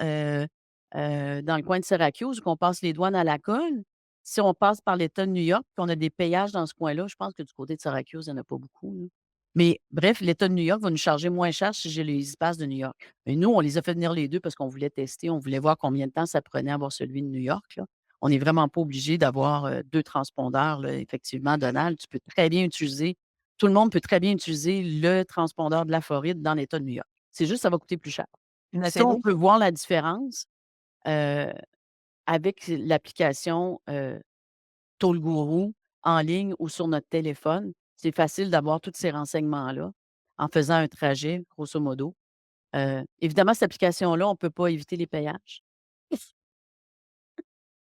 dans le coin de Syracuse ou qu'on passe les douanes à Lacolle. Si on passe par l'État de New York, puis on a des péages dans ce coin-là, je pense que du côté de Syracuse, il y en a pas beaucoup, là. Mais bref, l'État de New York va nous charger moins cher si j'ai les EasyPass de New York. Mais nous, on les a fait venir les 2 parce qu'on voulait tester, on voulait voir combien de temps ça prenait à avoir celui de New York, là. On n'est vraiment pas obligé d'avoir, 2 transpondeurs, là, effectivement, Donald. Tu peux très bien utiliser tout le monde peut très bien utiliser le transpondeur de la Floride dans l'État de New York. C'est juste ça va coûter plus cher. C'est Ça, on beau. peut voir la différence, heu, avec l'application, Toll Guru en ligne ou sur notre téléphone. C'est facile d'avoir tous ces renseignements-là en faisant un trajet, grosso modo. Évidemment, cette application-là, on ne peut pas éviter les payages.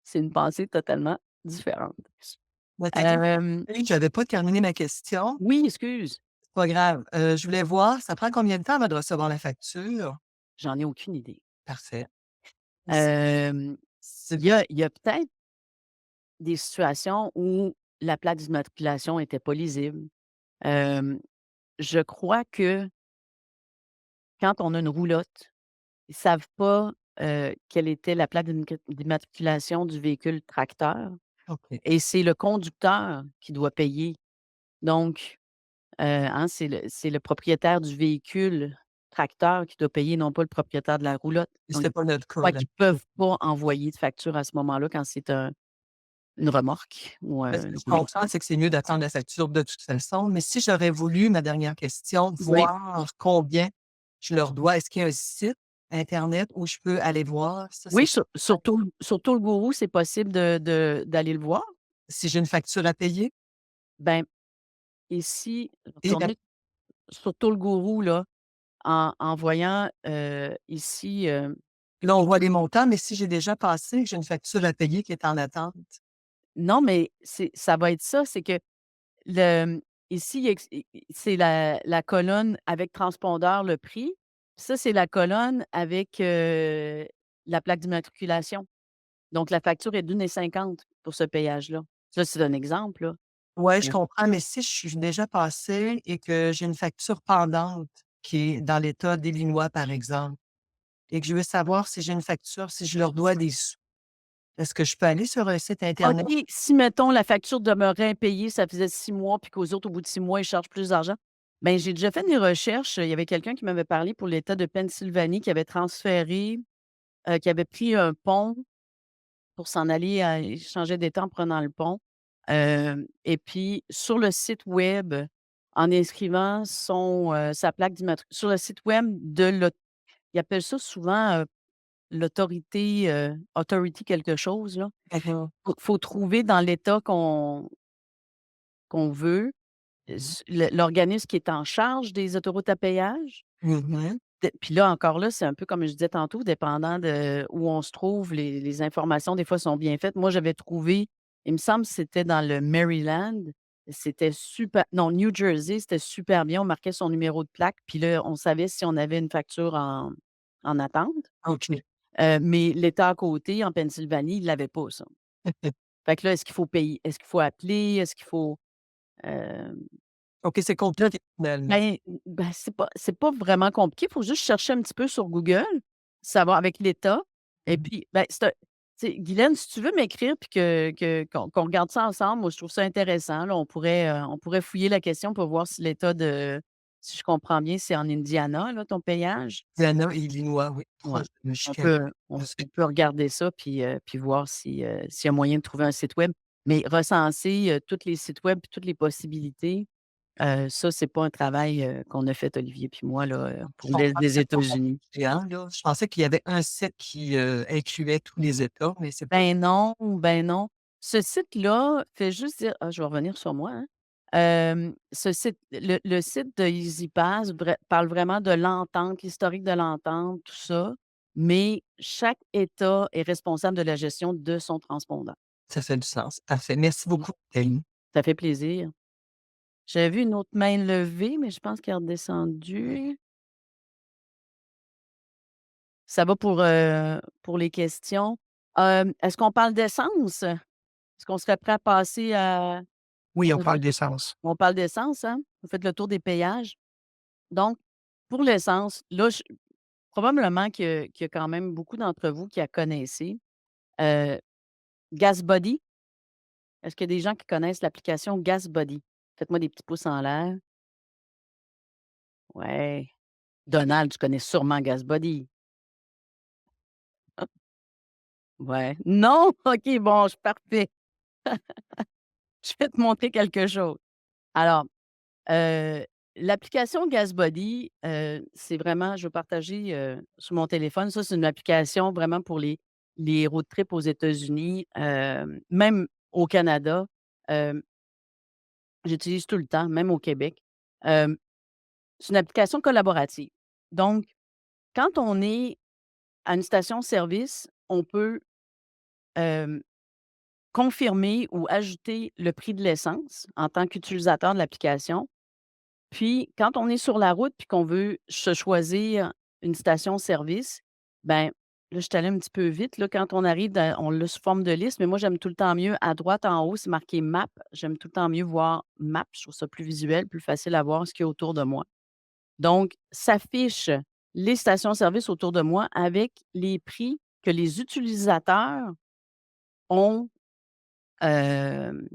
C'est une pensée totalement différente. Ouais, Hem, j'avais pas terminé ma question. oui, excuse, C'est pas grave. Je voulais voir, ça prend combien de temps avant de recevoir la facture? j'en ai aucune idée. Parfait. Hem, C'est il y a peut-être des situations où la plaque d'immatriculation était pas lisible. Hem, je crois que quand on a une roulotte, ils savent pas, quelle était la plaque d'immatriculation du véhicule tracteur OK. et c'est le conducteur qui doit payer. Donc, hein, c'est le propriétaire du véhicule tracteur qui doit payer, non pas le propriétaire de la roulotte. Donc, C'était pas notre je cas, crois là. qu'ils peuvent pas envoyer de facture à ce moment-là quand c'est une remorque ou Ce que une je roulotte. comprends, c'est que c'est mieux d'attendre la facture de toute façon, mais si j'aurais voulu, ma dernière question, Oui. voir combien je leur dois, est-ce qu'il y a un site internet où je peux aller voir? Ça, Oui, c'est sur Tollguru, c'est possible d'aller le voir. si j'ai une facture à payer Ben, ici, et la retourner sur Tollguru, là, en voyant, ici, là, on voit les montants, mais si j'ai déjà passé, que j'ai une facture à payer qui est en attente. non, mais ça va être ça, c'est que ici, c'est la colonne avec transpondeur, le prix. Ça, c'est la colonne avec, la plaque d'immatriculation. Donc la facture est d'1,50 pour ce péage-là. Ça, c'est un exemple, là. Ouais, je Mmh. comprends, mais si je suis déjà passée et que j'ai une facture pendante qui est dans l'État d'Illinois, par exemple, et que je veux savoir si j'ai une facture, si je leur dois des sous, est-ce que je peux aller sur un site internet? OK, si mettons la facture demeurait impayée, ça faisait 6 mois, puis qu'aux autres, au bout de 6 mois, ils chargent plus d'argent. Ben, j'ai déjà fait des recherches, il y avait quelqu'un qui m'avait parlé pour l'État de Pennsylvanie qui avait transféré, qui avait pris un pont pour s'en aller il changeait d'État en prenant le pont. Et puis sur le site web, en inscrivant sa plaque d'immatriculation sur le site web de ils appellent ça souvent, l'autorité, authority quelque chose là. D'accord. Faut trouver dans l'État qu'on veut, l'organisme qui est en charge des autoroutes à péage. Mmh. Puis là, encore là, c'est un peu comme je disais tantôt, dépendant de où on se trouve, les informations, des fois, sont bien faites. Moi, j'avais trouvé, il me semble que c'était dans le Maryland, c'était super non, New Jersey, c'était super bien. On marquait son numéro de plaque, puis là, on savait si on avait une facture en attente. OK. Mais l'État à côté, en Pennsylvanie, il l'avait pas ça. Fait que là, est-ce qu'il faut payer? Est-ce qu'il faut appeler? Est-ce qu'il faut, hem OK, c'est compliqué finalement. c'est pas vraiment compliqué, il faut juste chercher un petit peu sur Google, savoir avec l'État et Mmh. puis, c'est un tu sais, Guylaine, si tu veux m'écrire puis qu'on regarde ça ensemble, moi, je trouve ça intéressant, là. On pourrait fouiller la question pour voir si l'État de si je comprends bien, c'est en Indiana, là, ton péage? Indiana et Illinois, oui, Ouais. proche de On Chicago. peut on peut regarder ça puis voir s'il y a moyen de trouver un site web. Mais recenser, tous les sites web puis toutes les possibilités, ça, c'est pas un travail, qu'on a fait Olivier puis moi là, Je pour comprends que des c'est pas États-Unis. géant, là. Je pensais qu'il y avait un site qui, incluait tous les États, mais c'est pas Ben non, ben non. Ce site-là fait juste dire je vais revenir sur moi, hein. Ce site le site de EasyPass parle vraiment de l'entente, l'historique de l'entente, tout ça, mais chaque État est responsable de la gestion de son transpondeur. ça fait du sens. Parfait. Merci Mmh. beaucoup, Nathalie. Ça fait plaisir. J'avais vu une autre main levée, mais je pense qu'elle est redescendue. Ça va pour les questions. Est-ce qu'on parle d'essence? Est-ce qu'on serait prêt à passer à Oui, on on parle d'essence. on parle d'essence, hein? Vous faites le tour des péages. Donc, pour l'essence, là, probablement qu'il y a quand même beaucoup d'entre vous qui la connaissez. Heu, GasBuddy, est-ce qu'il y a des gens qui connaissent l'application GasBuddy? Faites-moi des petits pouces en l'air. Ouais. Donald, tu connais sûrement GasBuddy. Ouais. Non? OK, bon, je suis parfait. Je vais te montrer quelque chose. Alors, heu, l'application GasBuddy, c'est vraiment je veux partager, sur mon téléphone. Ça, c'est une application vraiment pour les road trips aux États-Unis, même au Canada, hem, j'utilise tout le temps, même au Québec. Hem, c'est une application collaborative. Donc, quand on est à une station-service, on peut, hem, confirmer ou ajouter le prix de l'essence en tant qu'utilisateur de l'application. Puis, quand on est sur la route puis qu'on veut se choisir une station-service, ben, là, je suis allée un petit peu vite, là, quand on arrive on l'a sous forme de liste, mais moi, j'aime tout le temps mieux à droite, en haut, c'est marqué Map. J'aime tout le temps mieux voir Map. Je trouve ça plus visuel, plus facile à voir ce qu'il y a autour de moi. Donc, s'affichent les stations-service autour de moi avec les prix que les utilisateurs ont, hem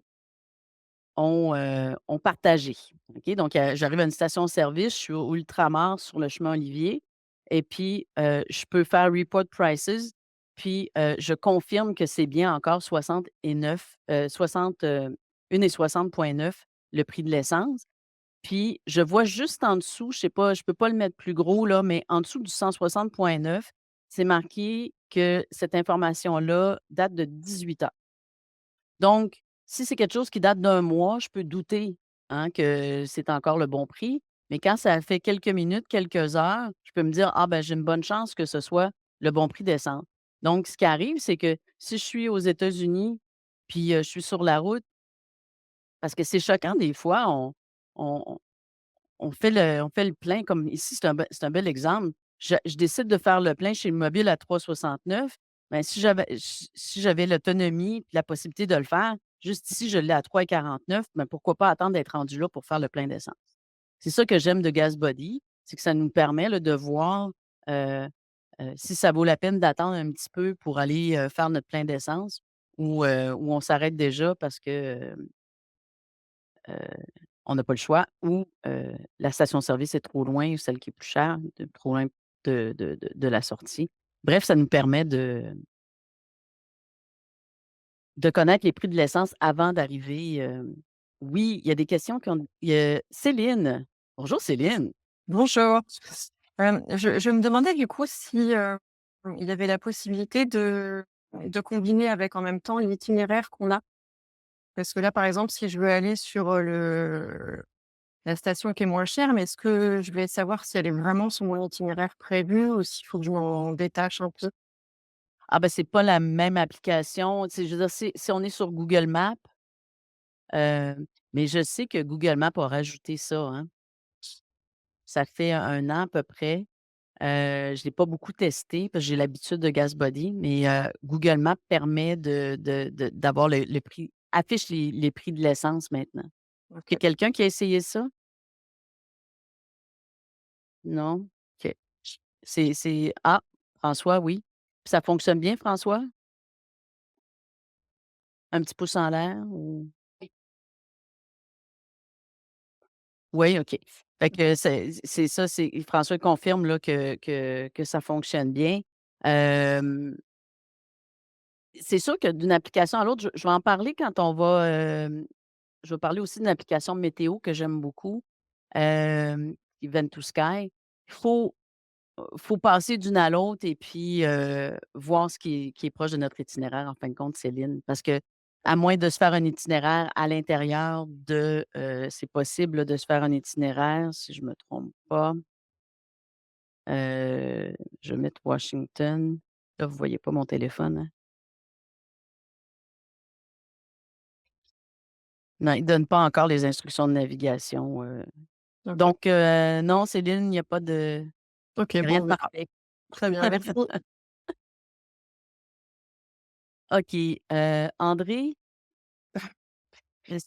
ont partagé. OK? Donc, j'arrive à une station-service, je suis au ultramar sur le chemin Olivier et puis, je peux faire report prices, puis, je confirme que c'est bien encore 69, 60, 1,60,9 le prix de l'essence. Puis, je vois juste en dessous, je sais pas, je peux pas le mettre plus gros là, mais en dessous du 160,9, c'est marqué que cette information-là date de 18 heures. Donc, si c'est quelque chose qui date d'un mois, je peux douter, hein, que c'est encore le bon prix. Mais quand ça fait quelques minutes, quelques heures, je peux me dire: «Ah ben, j'ai une bonne chance que ce soit le bon prix d'essence». Donc ce qui arrive, c'est que si je suis aux États-Unis, puis, je suis sur la route parce que c'est choquant des fois, on on fait le plein comme ici, c'est un bel exemple. Je décide de faire le plein chez le mobile à 3,69. Ben, si j'avais l'autonomie puis la possibilité de le faire, juste ici, je l'ai à 3,49, mais pourquoi pas attendre d'être rendu là pour faire le plein d'essence? C'est ça que j'aime de GasBuddy, c'est que ça nous permet là, de voir, heu si ça vaut la peine d'attendre un petit peu pour aller, faire notre plein d'essence ou on s'arrête déjà parce que, on n'a pas le choix ou la station-service est trop loin ou celle qui est plus chère, trop loin de la sortie. Bref, ça nous permet de connaître les prix de l'essence avant d'arriver, oui, il y a des questions qui ont il y a Céline. Bonjour Céline. Bonjour. Je me demandais du coup si, il y avait la possibilité de combiner avec en même temps l'itinéraire qu'on a. Parce que là, par exemple, si je veux aller sur, la station qui est moins chère, mais est-ce que je vais savoir si elle est vraiment sur mon itinéraire prévu ou s'il faut que je m'en détache un peu? Ah ben, c'est pas la même application, tu sais, je veux dire, si on est sur Google Maps, mais je sais que Google Maps a rajouté ça, hein. Ça fait 1 an à peu près. Je l'ai pas beaucoup testé parce que j'ai l'habitude de GasBuddy, mais Google Maps permet d'avoir le prix affiche les prix de l'essence maintenant. Il y a OK. quelqu'un qui a essayé ça? Non? OK. François, oui. Puis ça fonctionne bien, François? Un petit pouce en l'air ou oui, OK. Fait que c'est ça, c'est François confirme là que ça fonctionne bien. Hem C'est sûr que d'une application à l'autre, je vais en parler quand on va, je vais parler aussi d'une application météo que j'aime beaucoup, Event to Sky. Il faut passer d'une à l'autre et puis, voir ce qui est proche de notre itinéraire en fin de compte, Céline. Parce que à moins de se faire un itinéraire à l'intérieur de, c'est possible là, de se faire un itinéraire, si je me trompe pas, je vais mettre Washington. Là, vous voyez pas mon téléphone, hein? Non, il donne pas encore les instructions de navigation, OK. donc non Céline, il y a pas de OK, il y a rien bon, de bah, parfait. très bien, merci. OK, André, est-ce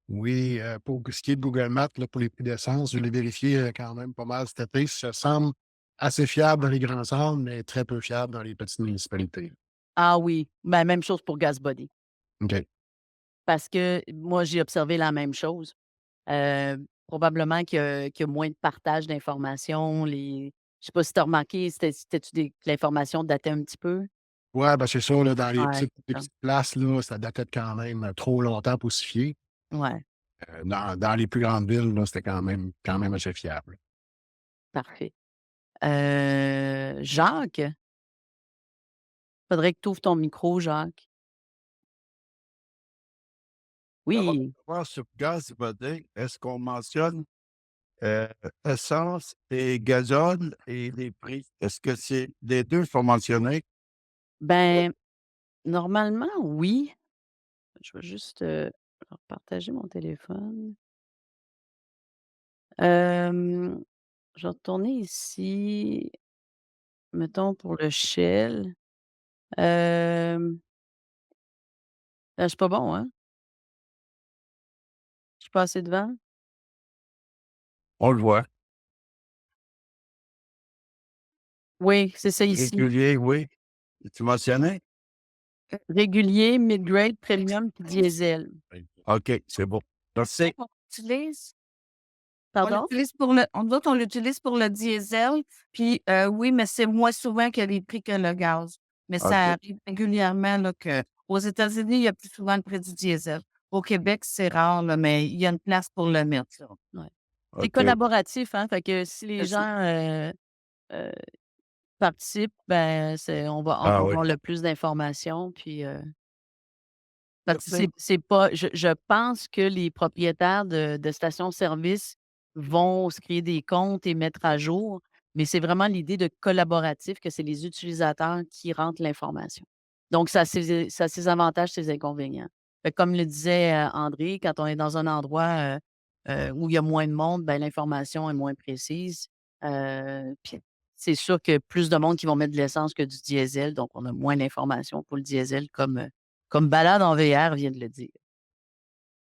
Oui, pour ce qui est de Google Maps, là, pour les prix d'essence, je l'ai vérifié quand même pas mal cet été. Ça semble assez fiable dans les grands centres, mais très peu fiable dans les petites municipalités. ah oui, ben, même chose pour GasBuddy, OK. parce que moi j'ai observé la même chose. Probablement qu'il y a moins de partage d'informations, je sais pas si tu as remarqué, c'était-tu que l'information datait un petit peu? Ouais, ben, c'est ça, là, dans Ouais, les c'est ça. petites places, là, ça datait de quand même trop longtemps pour s'y fier. Ouais, Dans les plus grandes villes, là, c'était quand même assez fiable. parfait. Jacques, faudrait que tu ouvres ton micro, Jacques. Oui, Savoir sur gaz vedé, est-ce qu'on mentionne euh, essence et gazole et les prix? Est-ce que c'est les deux sont mentionnés? ben, normalement, oui. Je vais juste, partager mon téléphone. Hem, je vais retourner ici, mettons pour le Shell. Hem, je suis pas bon, hein? Je suis pas assez devant? On le voit. Oui, c'est ça ici. Régulier, oui. Tu mentionnais? Régulier, mid-grade, premium puis diesel. OK, c'est bon. Merci. On l'utilise Pardon? on l'utilise pour le diesel, puis oui, mais c'est moins souvent que les prix que le gaz. Mais ça OK, arrive régulièrement là, qu'aux États-Unis, il y a plus souvent le prix du diesel. Au Québec, c'est rare, là, mais il y a une place pour le mettre, là. Ouais. C'est OK. collaboratif, hein, fait que si les C'est ça. gens, heu, participent, ben, on va Ah oui. avoir le plus d'informations puis, parce que Merci. c'est pas je pense que les propriétaires de stations-service vont se créer des comptes et mettre à jour, mais c'est vraiment l'idée de collaboratif que c'est les utilisateurs qui rentrent l'information. Donc ça a ses avantages, ses inconvénients. Fait que comme le disait, André, quand on est dans un endroit, où il y a moins de monde, ben, l'information est moins précise, puis c'est sûr que plus de monde qui vont mettre de l'essence que du diesel, donc on a moins d'informations pour le diesel comme Balade en VR vient de le dire.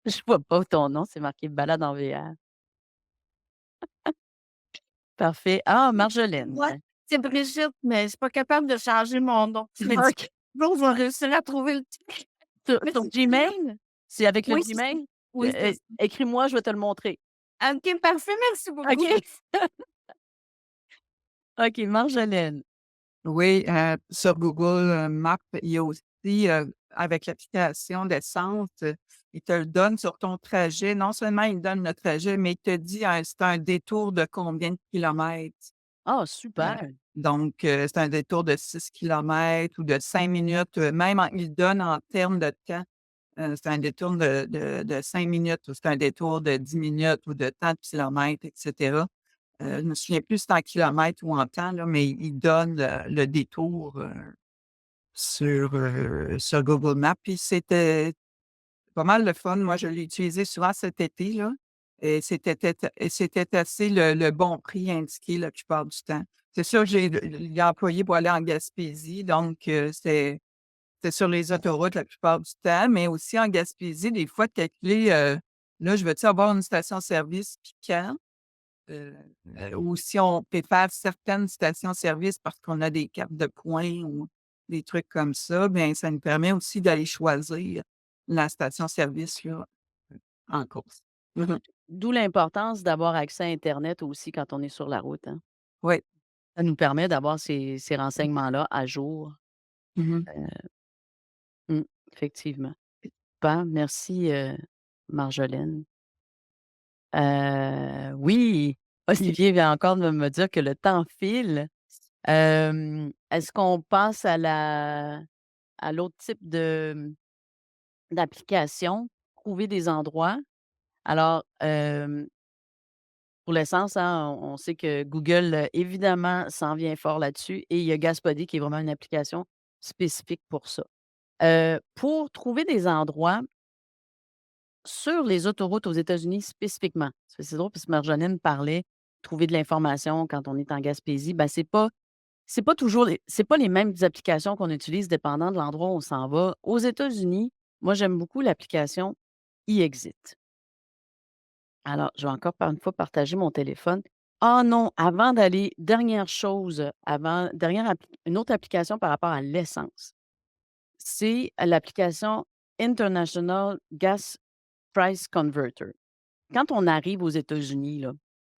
Je vois pas ton nom, c'est marqué Balade en VR. Parfait. Ah, Marjolaine. Ouais, c'est Brigitte, mais je suis pas capable de changer mon nom. Mais OK. bon, je vais réussir à trouver le truc. Sur Gmail? C'est avec le Oui, c'est ça. Gmail? Oui, c'est ça. Écris-moi, je vais te le montrer. OK, parfait, merci beaucoup. OK? OK, Marjolaine. Oui, sur Google Maps, il y a aussi, avec l'application d'essence, il te le donne sur ton trajet. Non seulement il te donne le trajet, mais il te dit, c'est un détour de combien de kilomètres. Ah, Heu, super. donc, c'est un détour de 6 kilomètres ou de 5 minutes, il donne en termes de temps. C'est un détour de 5 minutes ou c'est un détour de 10 minutes ou de tant de kilomètres et cetera. Je me souviens plus si c'est en kilomètres ou en temps, là, mais il donne le détour, sur Google Maps. Puis c'était pas mal le fun. Moi, je l'ai utilisé souvent cet été, là, et c'était assez le bon prix indiqué la plupart du temps. C'est sûr, j'ai l'ai employé pour aller en Gaspésie, donc c'est sur les autoroutes la plupart du temps, mais aussi en Gaspésie, des fois, de calculer, là, je veux-tu avoir une station-service puis quand? Heu ou si on préfère certaines stations-service parce qu'on a des cartes de points ou des trucs comme ça, bien, ça nous permet aussi d'aller choisir la station-service, là, en course. Mmh. D'où l'importance d'avoir accès à internet aussi quand on est sur la route, hein. Oui. Ça nous permet d'avoir ces renseignements-là à jour. Mmh. Mmh, effectivement. Super, merci, Marjolaine. Oui, Olivier vient encore de me dire que le temps file. Est-ce qu'on passe à l'autre type d'application, trouver des endroits? Alors, pour l'essence, hein, on sait que Google, évidemment, s'en vient fort là-dessus et il y a Gaspoddy qui est vraiment une application spécifique pour ça. Pour trouver des endroits sur les autoroutes aux États-Unis spécifiquement, c'est drôle parce que Marjolaine parlait, trouver de l'information quand on est en Gaspésie, ben, c'est pas toujours c'est pas les mêmes applications qu'on utilise dépendant de l'endroit où on s'en va. Aux États-Unis, moi, j'aime beaucoup l'application iExit. Alors, je vais encore par une fois partager mon téléphone. Ah non, avant d'aller, dernière chose, avant dernière appli une autre application par rapport à l'essence, c'est l'application International Gas Price Converter. Quand on arrive aux États-Unis, là,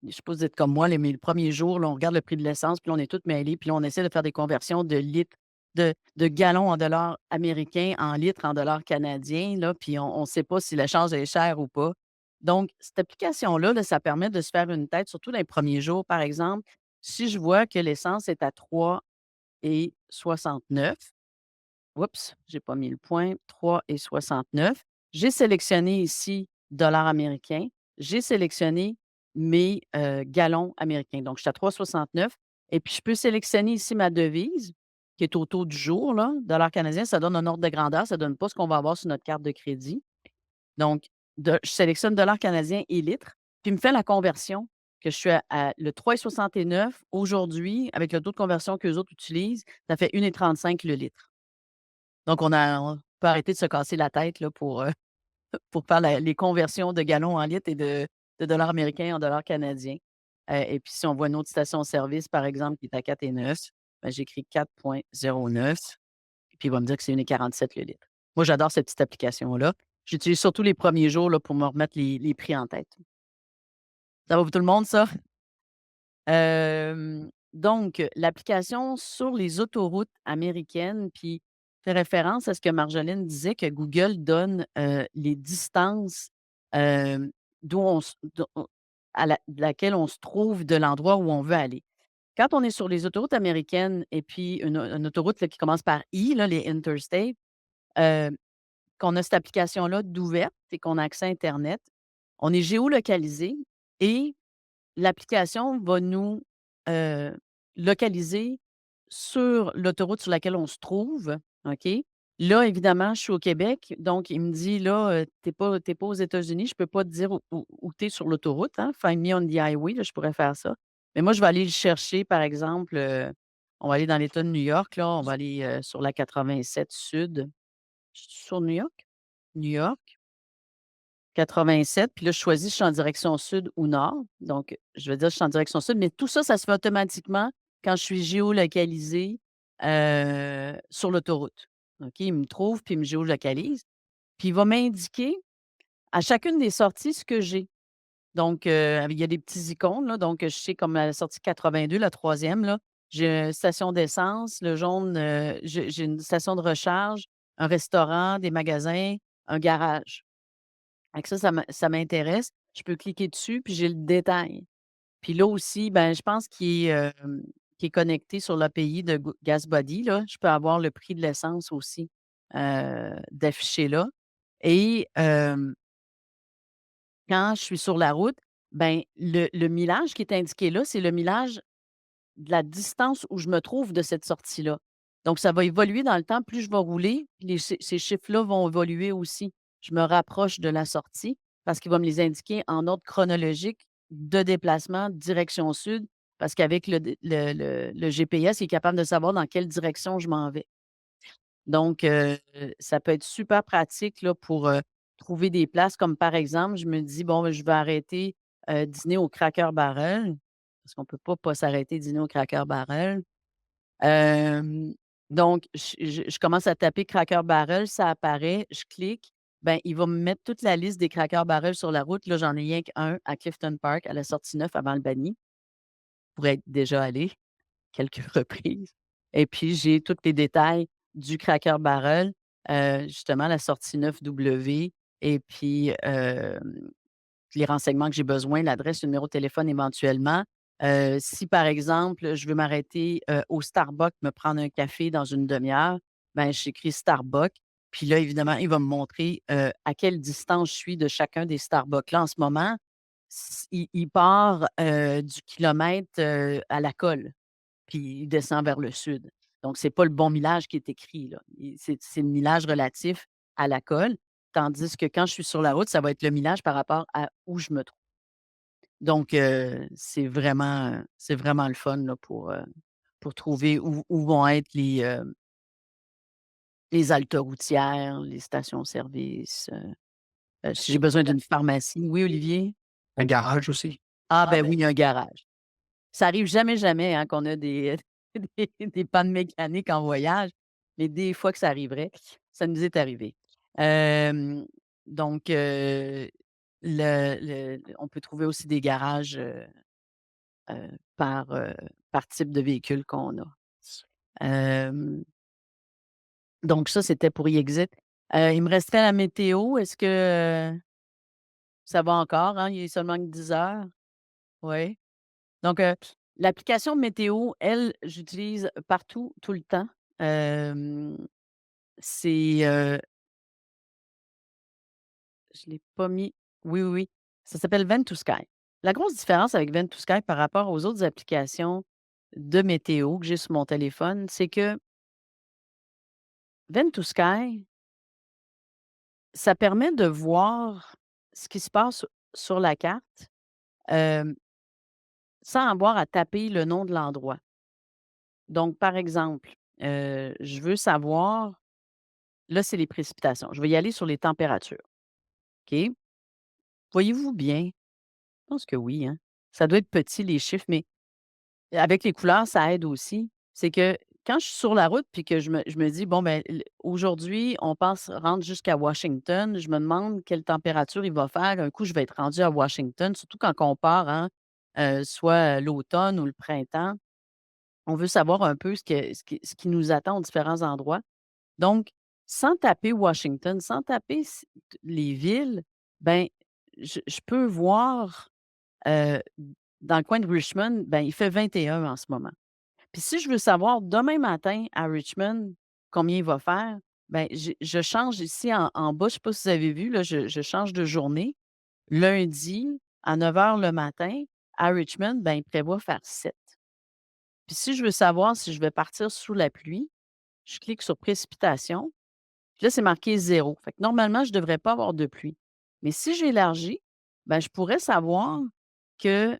je sais pas si vous êtes comme moi, là, mais le premier jour, là, on regarde le prix de l'essence, puis là, on est tous mêlés, puis là, on essaie de faire des conversions de litres, de gallons en dollars américains en litres en dollars canadiens, là, puis on ne sait pas si l'échange est cher ou pas. Donc, cette application-là, là, ça permet de se faire une tête, surtout dans les premiers jours, par exemple. Si je vois que l'essence est à 3,69, oups, j'ai pas mis le point, 3,69. J'ai sélectionné ici dollars américains. J'ai sélectionné mes, gallons américains. Donc, je suis à 3,69 et puis je peux sélectionner ici ma devise qui est au taux du jour, là, dollar canadien. Ça donne un ordre de grandeur, ça donne pas ce qu'on va avoir sur notre carte de crédit. Donc, je sélectionne dollars canadiens et litres, puis il me fait la conversion que je suis à le 3,69 aujourd'hui, avec le taux de conversion qu'eux autres utilisent, ça fait 1,35 le litre. Donc on peut arrêter de se casser la tête là, pour faire les conversions de gallons en litres et de dollars américains en dollars canadiens. Et puis si on voit une autre station-service, par exemple, qui est à 4,9, ben, j'écris 4,09, puis il va me dire que c'est 1,47 le litre. Moi, j'adore cette petite application-là. J'utilise surtout les premiers jours là, pour me remettre les prix en tête. Ça va pour tout le monde, ça? Donc, l'application sur les autoroutes américaines, puis fait référence à ce que Marjolaine disait, que Google donne, les distances, hem, d'où on s d'où on à laquelle on se trouve de l'endroit où on veut aller. Quand on est sur les autoroutes américaines et puis une autoroute là, qui commence par I, là, les interstate, heu, qu'on a cette application-là d'ouverte et qu'on a accès à internet, on est géolocalisé et l'application va nous, heu, localiser sur l'autoroute sur laquelle on se trouve, OK? Là, évidemment, je suis au Québec, donc il me dit: «Là, tu es pas aux États-Unis, je peux pas te dire où tu es sur l'autoroute, hein, find me on the highway», là, je pourrais faire ça. Mais moi, je vais aller le chercher, par exemple, on va aller dans l'État de New York, là, on va aller, sur la 87 sud. Je suis sur New York? New York? 87, puis là, je choisis si je suis en direction sud ou nord. Donc, je vais dire que je suis en direction sud, mais tout ça, ça se fait automatiquement quand je suis géolocalisée, sur l'autoroute. OK? Il me trouve, puis il me géolocalise. Puis il va m'indiquer à chacune des sorties ce que j'ai. Donc, il y a des petits icônes, là, donc je sais comme à la sortie 82, la troisième là, j'ai une station d'essence, le jaune, j'ai une station de recharge, un restaurant, des magasins, un garage. Fait que ça m'intéresse. Je peux cliquer dessus, puis j'ai le détail. Puis là aussi, ben, je pense qu'il est connecté sur l'API de GasBuddy, là. Je peux avoir le prix de l'essence aussi, d'affiché là et quand je suis sur la route, ben, le millage qui est indiqué là, c'est le millage de la distance où je me trouve de cette sortie-là. Donc ça va évoluer dans le temps. Plus je vais rouler, ces chiffres-là vont évoluer aussi. Je me rapproche de la sortie parce qu'il va me les indiquer en ordre chronologique de déplacement, direction sud, parce qu'avec le GPS, il est capable de savoir dans quelle direction je m'en vais. Donc, ça peut être super pratique là, pour, trouver des places comme par exemple, je me dis: «Bon, ben, je vais arrêter, dîner au Cracker Barrel», parce qu'on peut pas s'arrêter dîner au Cracker Barrel. Hem, donc je commence à taper Cracker Barrel, ça apparaît, je clique, ben, il va me mettre toute la liste des Cracker Barrel sur la route. Là, j'en ai rien qu'un à Clifton Park, à la sortie 9 avant Albany, pour être déjà allée quelques reprises et puis j'ai tous les détails du Cracker Barrel, justement la sortie 9W et puis, les renseignements que j'ai besoin, l'adresse, le numéro de téléphone éventuellement. Si par exemple, je veux m'arrêter, au Starbucks, me prendre un café dans une demi-heure, ben, j'écris Starbucks, puis là, évidemment, il va me montrer, à quelle distance je suis de chacun des Starbucks. Là, en ce moment, il part, du kilomètre, à la colle puis il descend vers le sud. Donc c'est pas le bon millage qui est écrit, là. C'est le millage relatif à la colle, tandis que quand je suis sur la route, ça va être le millage par rapport à où je me trouve. Donc c'est vraiment le fun, là, pour trouver où vont être les haltes routières, les stations-service, si j'ai besoin d'une pharmacie. Oui, Olivier? Un garage aussi. Ah ben oui, un garage. Ça arrive jamais, jamais, hein, qu'on a des des pannes mécaniques en voyage, mais des fois que ça arriverait, ça nous est arrivé. Hem, donc on peut trouver aussi des garages, par, par type de véhicule qu'on a. Hem, donc ça, c'était pour iExit. Il me restait la météo. Est-ce que, ça va encore, hein? Il est seulement que 10 heures. Oui. Donc, l'application météo, elle, j'utilise partout, tout le temps. Hem, c'est, je l'ai pas mis. Oui, oui, oui. Ça s'appelle Vent2Sky. La grosse différence avec Vent2Sky par rapport aux autres applications de météo que j'ai sur mon téléphone, c'est que Vent2Sky, ça permet de voir ce qui se passe sur la carte, hem, sans avoir à taper le nom de l'endroit. Donc, par exemple, je veux savoir là, c'est les précipitations. Je vais y aller sur les températures, OK? Voyez-vous bien? Je pense que oui, hein. Ça doit être petit les chiffres, mais avec les couleurs, ça aide aussi. C'est que quand je suis sur la route puis que je me dis: «Bon, ben, aujourd'hui, on pense rendre jusqu'à Washington», je me demande quelle température il va faire. Un coup, je vais être rendu à Washington, surtout quand on part, hein, soit l'automne ou le printemps. On veut savoir un peu ce qui nous attend aux différents endroits. Donc, sans taper Washington, sans taper les villes, ben, je peux voir, heu, dans le coin de Richmond, ben, il fait 21 en ce moment. Puis si je veux savoir demain matin à Richmond combien il va faire, ben, je change ici en bas, je ne sais pas si vous avez vu, là, je change de journée. Lundi, à 9 heures le matin, à Richmond, ben, il prévoit faire 7. Puis si je veux savoir si je vais partir sous la pluie, je clique sur précipitation. Puis là, c'est marqué 0. Fait que normalement, je ne devrais pas avoir de pluie. Mais si j'élargis, ben, je pourrais savoir que,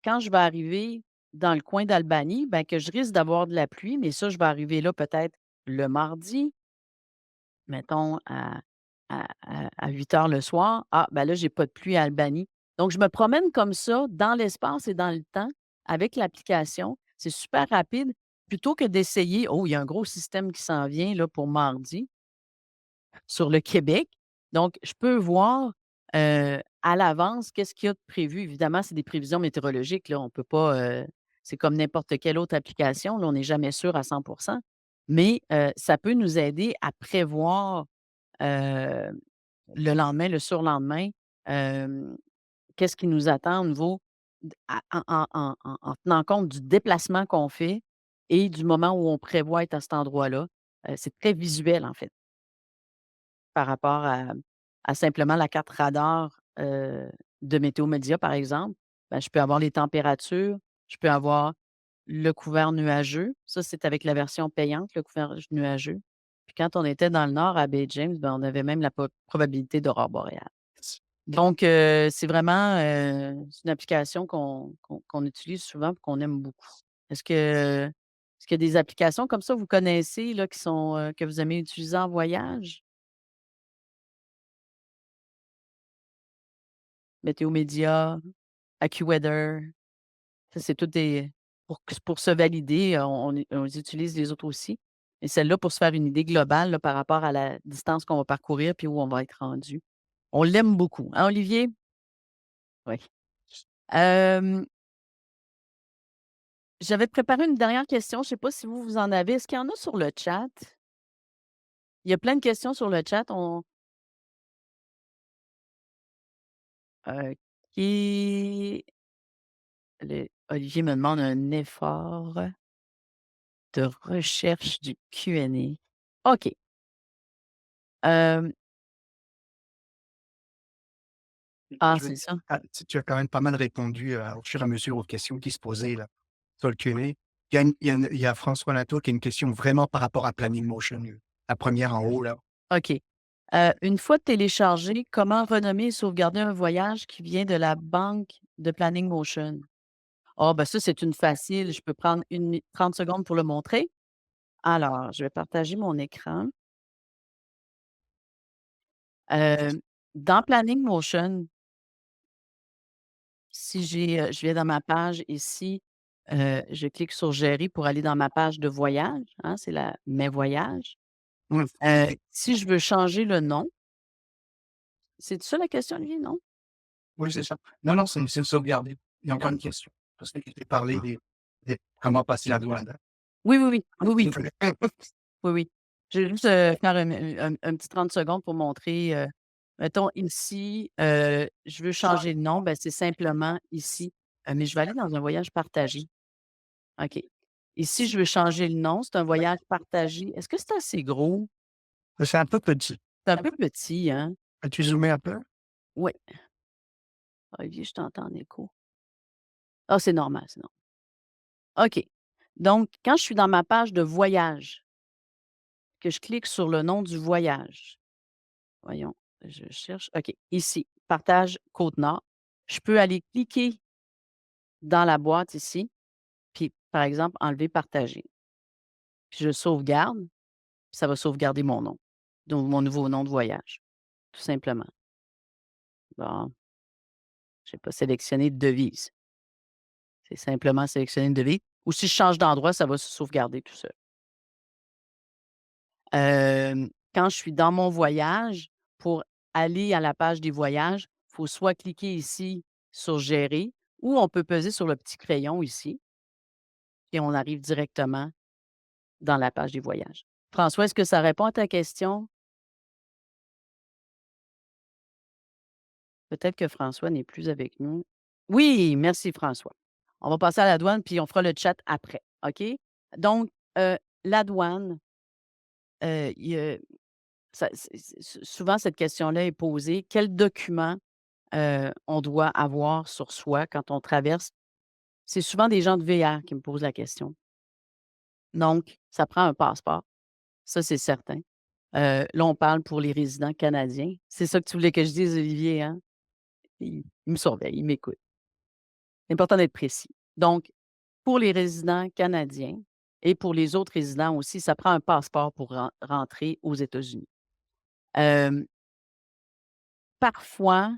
quand je vais arriver dans le coin d'Albany, ben, que je risque d'avoir de la pluie, mais ça, je vais arriver là peut-être le mardi, mettons à 8 heures le soir. Ah, ben là, j'ai pas de pluie à Albany. Donc je me promène comme ça dans l'espace et dans le temps avec l'application. C'est super rapide plutôt que d'essayer: «Oh, il y a un gros système qui s'en vient là pour mardi» sur le Québec. Donc, je peux voir, à l'avance qu'est-ce qu'il y a de prévu. Évidemment, c'est des prévisions météorologiques, là, on peut pas, c'est comme n'importe quelle autre application, là, on n'est jamais sûr à 100. Mais, ça peut nous aider à prévoir, heu, le lendemain, le surlendemain, hem, qu'est-ce qui nous attend au niveau d à en tenant compte du déplacement qu'on fait et du moment où on prévoit être à cet endroit-là. C'est très visuel, en fait. Par rapport à simplement la carte radar, de Météo Média, par exemple, ben, je peux avoir les températures, je peux avoir le couvert nuageux. Ça, c'est avec la version payante, le couvert nuageux. Puis quand on était dans le nord, à Bay James, ben, on avait même la probabilité d'aurore boréale. Donc, c'est vraiment, c'est une application qu'on utilise souvent et qu'on aime beaucoup. Est-ce qu'il y a des applications comme ça, vous connaissez, là, qui sont, que vous aimez utiliser en voyage? Météo Média, AccuWeather, ça c'est tout des pour se valider, on les utilise les autres aussi. Mais celle-là pour se faire une idée globale, là, par rapport à la distance qu'on va parcourir puis où on va être rendu. On l'aime beaucoup, hein, Olivier? Oui. Hem, J'avais préparé une dernière question, je ne sais pas si vous en avez. Est-ce qu'il y en a sur le chat? Il y a plein de questions sur le chat. Qui Olivier me demande un effort de recherche du Q&A. OK. Hem, Je c'est ça. tu as quand même pas mal répondu, au fur et à mesure aux questions qui se posaient là, sur le Q&A. Il y a François Latour qui a une question vraiment par rapport à Planning Motion, la première en haut là. OK. Une fois téléchargé, comment renommer et sauvegarder un voyage qui vient de la banque de Planning Motion? Ah, ben ça, c'est une facile. Je peux prendre 30 secondes pour le montrer. Alors, je vais partager mon écran. Dans Planning Motion, si je viens dans ma page ici, je clique sur «Gérer» pour aller dans ma page de voyage, hein, c'est la «Mes voyages». Mmh. Si je veux changer le nom, c'est ça la question, Olivier, non? Oui, c'est ça. Non, non, c'est sauvegarder. Il y a encore une question. Parce que tu parlé des comment passer la douane. Oui, oui, oui. Oui, oui. Oui, oui. Je vais juste, faire un petit 30 secondes pour montrer, mettons ici, je veux changer de nom, ben, c'est simplement ici, mais je vais aller dans un voyage partagé. OK. Ici, je veux changer le nom, c'est un voyage partagé. Est-ce que c'est assez gros? C'est un peu petit. C'est un peu petit, hein? As-tu zoomé un peu? Oui. Olivier, je t'entends en écho. Ah, c'est normal, c'est normal. OK. Donc, quand je suis dans ma page de voyage, que je clique sur le nom du voyage, voyons, je cherche. OK, ici, partage Côte-Nord. Je peux aller cliquer dans la boîte ici, puis, par exemple, enlever partager. Puis je sauvegarde, puis ça va sauvegarder mon nom, donc mon nouveau nom de voyage, tout simplement. Bon, j'ai pas sélectionné de devise. C'est simplement sélectionner une devise ou si je change d'endroit, ça va se sauvegarder tout seul. Quand je suis dans mon voyage, pour aller à la page des voyages, il faut soit cliquer ici sur «Gérer» ou on peut peser sur le petit crayon ici et on arrive directement dans la page des voyages. François, est-ce que ça répond à ta question? Peut-être que François n'est plus avec nous. Oui, merci François. On va passer à la douane, puis on fera le chat après, OK? Donc, la douane, il y a ça souvent cette question-là est posée. Quel document, on doit avoir sur soi quand on traverse? C'est souvent des gens de VR qui me posent la question. Donc, ça prend un passeport, ça c'est certain. Là, on parle pour les résidents canadiens. C'est ça que tu voulais que je dise, Olivier, hein? Il me surveille, il m'écoute. C'est important d'être précis. Donc, pour les résidents canadiens et pour les autres résidents aussi, ça prend un passeport pour rentrer aux États-Unis. Parfois,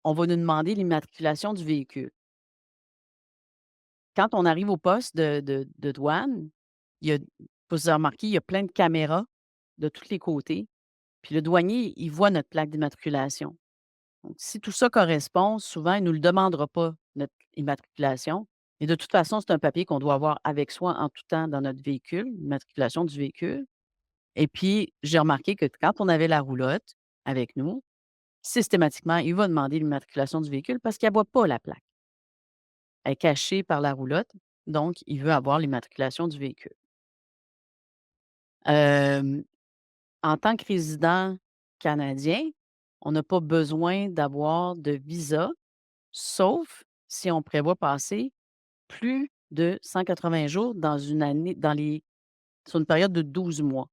on va nous demander l'immatriculation du véhicule. Quand on arrive au poste de douane, il y a faut se remarquer, il y a plein de caméras de tous les côtés, puis le douanier, il voit notre plaque d'immatriculation. Donc si tout ça correspond, souvent, il ne nous le demandera pas, notre immatriculation. Et de toute façon, c'est un papier qu'on doit avoir avec soi en tout temps dans notre véhicule, l'immatriculation du véhicule. Et puis, j'ai remarqué que quand on avait la roulotte avec nous, systématiquement, il va demander l'immatriculation du véhicule parce qu'il ne voit pas la plaque. Elle est cachée par la roulotte, donc il veut avoir l'immatriculation du véhicule. Hem, En tant que résident canadien, on n'a pas besoin d'avoir de visa, sauf si on prévoit passer plus de 180 jours dans une année sur une période de 12 mois.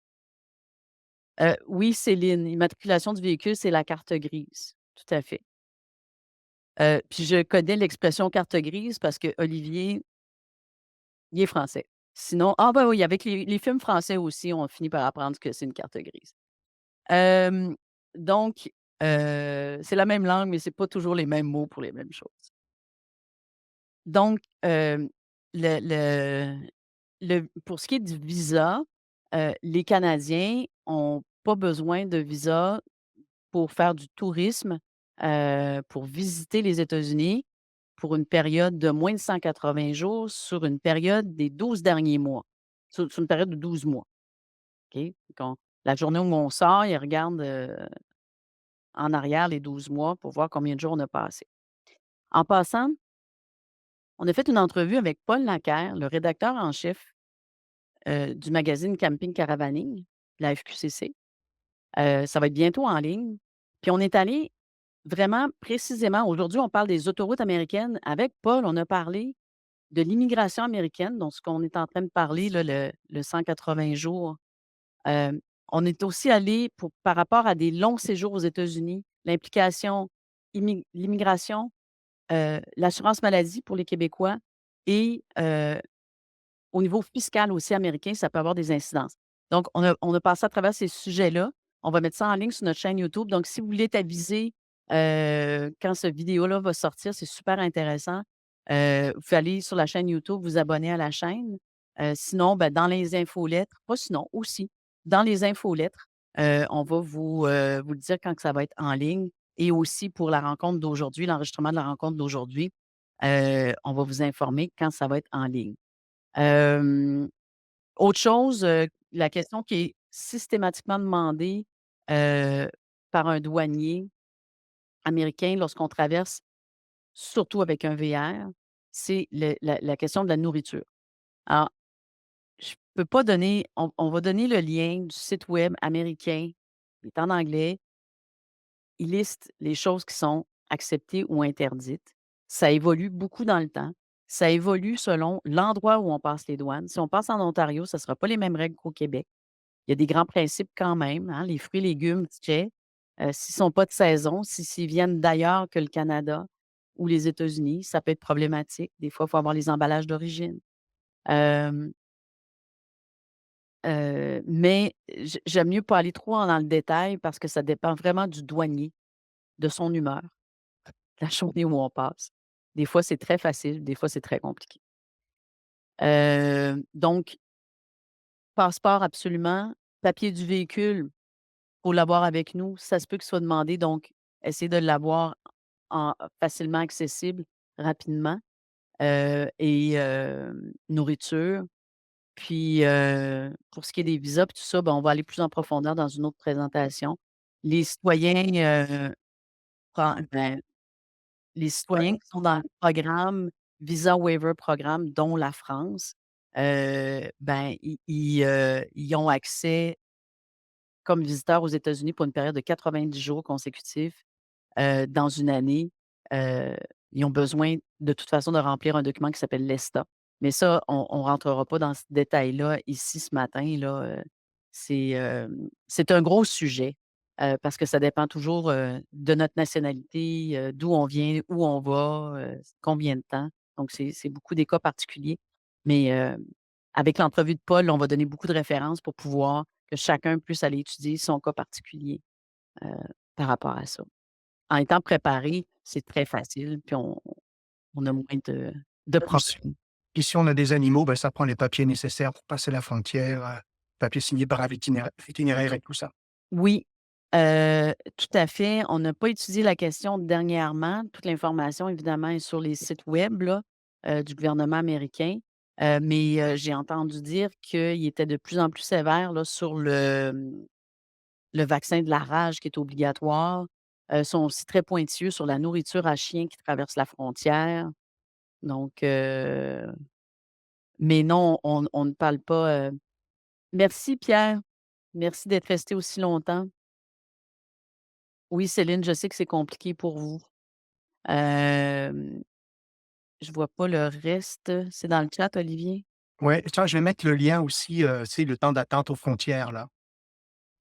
Oui, Céline, immatriculation du véhicule, c'est la carte grise, tout à fait. Puis je connais l'expression carte grise parce que Olivier, il est français. Sinon ben oui, avec les films français aussi, on finit par apprendre que c'est une carte grise. Hem, donc, c'est la même langue, mais c'est pas toujours les mêmes mots pour les mêmes choses. Donc, le pour ce qui est du visa, les Canadiens ont pas besoin de visa pour faire du tourisme, pour visiter les États-Unis pour une période de moins de 180 jours sur une période des 12 derniers mois, sur une période de 12 mois, OK? La journée où on sort, ils regardent, en arrière les 12 mois pour voir combien de jours on a passé. En passant, on a fait une entrevue avec Paul Laquer, le rédacteur en chef, du magazine Camping Caravaning, la FQCC. Ça va être bientôt en ligne. Puis on est allé vraiment précisément aujourd'hui, on parle des autoroutes américaines. Avec Paul, on a parlé de l'immigration américaine, donc ce qu'on est en train de parler là, le 180 jours. On est aussi allé par rapport à des longs séjours aux États-Unis, l'implication, l'immigration, l'assurance maladie pour les Québécois et au niveau fiscal aussi américain, ça peut avoir des incidences. Donc, on a passé à travers ces sujets-là. On va mettre ça en ligne sur notre chaîne YouTube. Donc, si vous voulez être avisé quand cette vidéo-là va sortir, c'est super intéressant. Vous pouvez aller sur la chaîne YouTube, vous abonner à la chaîne. Sinon, ben, dans les infolettres, pas sinon, aussi, dans les infolettres, on va vous le dire quand que ça va être en ligne. Et aussi pour la rencontre d'aujourd'hui, l'enregistrement de la rencontre d'aujourd'hui, on va vous informer quand ça va être en ligne. Hem, Autre chose, la question qui est systématiquement demandée, heu, par un douanier américain lorsqu'on traverse, surtout avec un VR, c'est la question de la nourriture. Alors, je peux pas donner on va donner le lien du site web américain, il est en anglais. ils listent les choses qui sont acceptées ou interdites. Ça évolue beaucoup dans le temps. Ça évolue selon l'endroit où on passe les douanes. Si on passe en Ontario, ça ne sera pas les mêmes règles qu'au Québec. Il y a des grands principes quand même, hein, les fruits et légumes, tu s'ils sont pas de saison, s'ils viennent d'ailleurs que le Canada ou les États-Unis, ça peut être problématique. Des fois, il faut avoir les emballages d'origine. Hem, mais j'aime mieux pas aller trop dans le détail parce que ça dépend vraiment du douanier, de son humeur, la journée où on passe. Des fois, c'est très facile, des fois, c'est très compliqué. Donc passeport absolument, papier du véhicule, faut l'avoir avec nous. Ça se peut qu'il soit demandé, donc essayez de l'avoir facilement accessible, rapidement, nourriture. Puis, pour ce qui est des visas puis tout ça, ben, on va aller plus en profondeur dans une autre présentation. Les citoyens, ben, les citoyens qui sont dans le programme Visa Waiver Programme, dont la France, ben, ils ont accès comme visiteurs aux États-Unis pour une période de 90 jours consécutifs, dans une année. Heu, Ils ont besoin de toute façon de remplir un document qui s'appelle l'ESTA. Mais ça, on ne rentrera pas dans ce détail-là ici ce matin là, c'est un gros sujet, parce que ça dépend toujours, de notre nationalité, d'où on vient, où on va, combien de temps. Donc c'est beaucoup des cas particuliers. Mais, avec l'entrevue de Paul, on va donner beaucoup de références pour pouvoir que chacun puisse aller étudier son cas particulier, heu, par rapport à ça. En étant préparé, c'est très facile, puis on a moins de Puis si problèmes. puis si on a des animaux, ben, ça prend les papiers nécessaires pour passer la frontière, papiers signés par un vétérinaire et tout ça. Oui, tout à fait. On n'a pas étudié la question dernièrement. Toute l'information, évidemment, est sur les sites web là, du gouvernement américain. Mais, j'ai entendu dire qu'il était de plus en plus sévère là, sur le vaccin de la rage qui est obligatoire. Sont aussi très pointilleux sur la nourriture à chiens qui traverse la frontière. Donc, mais non, on ne parle pas, merci Pierre, merci d'être resté aussi longtemps. Oui, Céline, je sais que c'est compliqué pour vous. Hem, je vois pas le reste. C'est dans le chat, Olivier? Ouais, tiens, je vais mettre le lien aussi, tu sais, le temps d'attente aux frontières, là.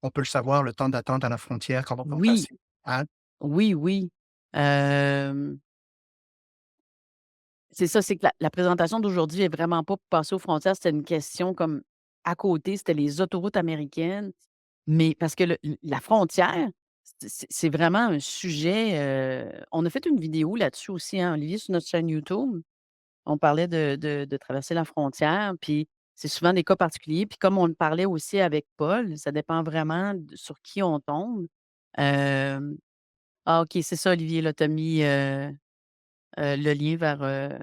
On peut le savoir, le temps d'attente à la frontière quand on va Oui, passer, hein? oui, oui. Hem, c'est ça, c'est que la présentation d'aujourd'hui est vraiment pas pour passer aux frontières, c'était une question comme à côté, c'était les autoroutes américaines. Mais parce que la frontière, c'est vraiment un sujet, on a fait une vidéo là-dessus aussi, hein, Olivier, sur notre chaîne YouTube. On parlait de traverser la frontière, puis c'est souvent des cas particuliers. Puis comme on le parlait aussi avec Paul, ça dépend vraiment sur qui on tombe. Hem, OK, c'est ça, Olivier, là, tu as mis, le lien vers,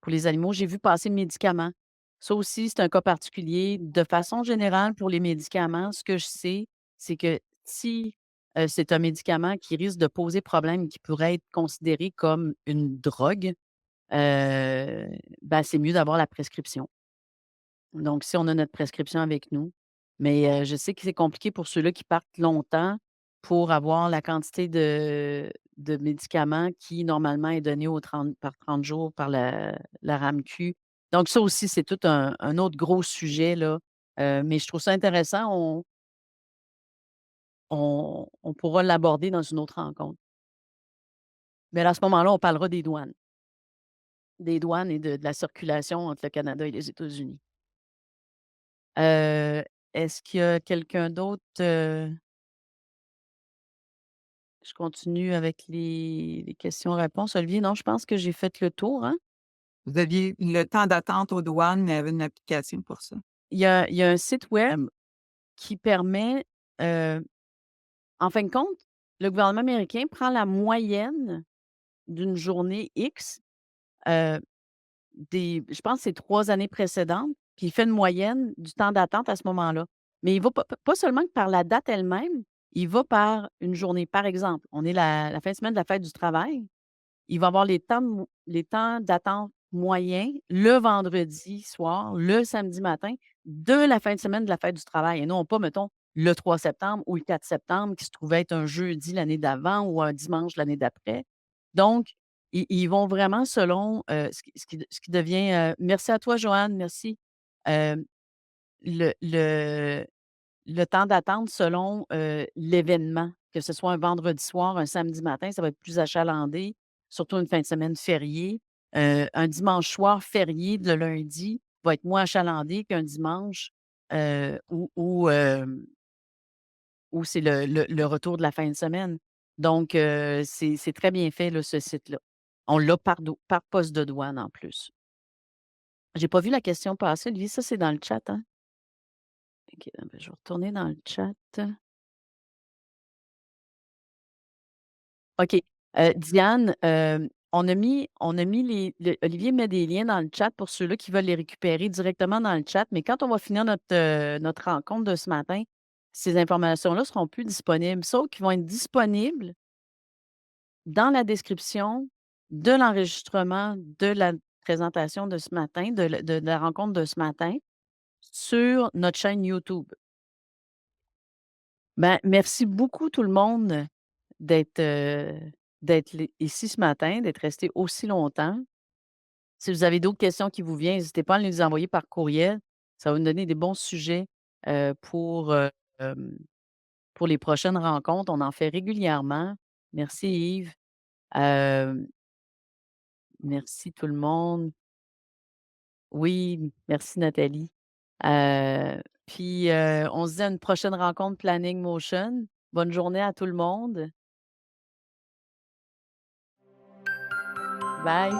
pour les animaux. J'ai vu passer médicaments. Ça aussi, c'est un cas particulier. De façon générale, pour les médicaments, ce que je sais, c'est que si, c'est un médicament qui risque de poser problème, qui pourrait être considéré comme une drogue, ben, c'est mieux d'avoir la prescription. Donc si on a notre prescription avec nous, mais je sais que c'est compliqué pour ceux-là qui partent longtemps pour avoir la quantité de médicaments qui, normalement, est donnée au 30 par 30 jours par la RAMQ. Donc ça aussi, c'est tout un autre gros sujet, là, mais je trouve ça intéressant. On pourra l'aborder dans une autre rencontre. Mais là, à ce moment-là, on parlera des douanes et de la circulation entre le Canada et les États-Unis. Heu, est-ce qu'il y a quelqu'un d'autre, je continue avec les questions-réponses. Olivier, non, je pense que j'ai fait le tour, hein? Vous aviez le temps d'attente aux douanes, mais il y avait une application pour ça. Il y a un site web qui permet, heu, en fin de compte, le gouvernement américain prend la moyenne d'une journée X, heu, je pense que c'est 3 années précédentes, puis il fait une moyenne du temps d'attente à ce moment-là. Mais il va pas seulement que par la date elle-même, il va par une journée. Par exemple, on est la fin de semaine de la fête du travail. Il va avoir les temps d'attente moyens le vendredi soir, le samedi matin de la fin de semaine de la fête du travail et non pas, mettons, le 3 septembre ou le 4 septembre qui se trouvait être un jeudi l'année d'avant ou un dimanche l'année d'après. Donc, ils vont vraiment selon, ce qui devient, merci à toi Joanne, merci. Hem, le le le temps d'attente selon, l'événement, que ce soit un vendredi soir, un samedi matin, ça va être plus achalandé, surtout une fin de semaine fériée. Un dimanche soir férié, le lundi, va être moins achalandé qu'un dimanche, où c'est le retour de la fin de semaine. Donc, c'est très bien fait là, ce site-là. On l'a par poste de douane en plus. J'ai pas vu la question passer, Olivier, ça c'est dans le chat, hein? OK, je vais retourner dans le chat. OK. Diane, on a mis Olivier met des liens dans le chat pour ceux-là qui veulent les récupérer directement dans le chat, mais quand on va finir notre rencontre de ce matin, ces informations-là seront plus disponibles, sauf qu'ils vont être disponibles dans la description de l'enregistrement de la présentation de ce matin, de la rencontre de ce matin, sur notre chaîne YouTube. Ben, merci beaucoup tout le monde d'être, ici ce matin, d'être resté aussi longtemps. Si vous avez d'autres questions qui vous viennent, n'hésitez pas à les envoyer par courriel. Ça va nous donner des bons sujets, heu, pour, heu, hem, pour les prochaines rencontres. On en fait régulièrement. Merci Yves. Hem, merci tout le monde. Oui, merci Nathalie. Puis, on se dit à une prochaine rencontre Planning Motion. Bonne journée à tout le monde. Bye.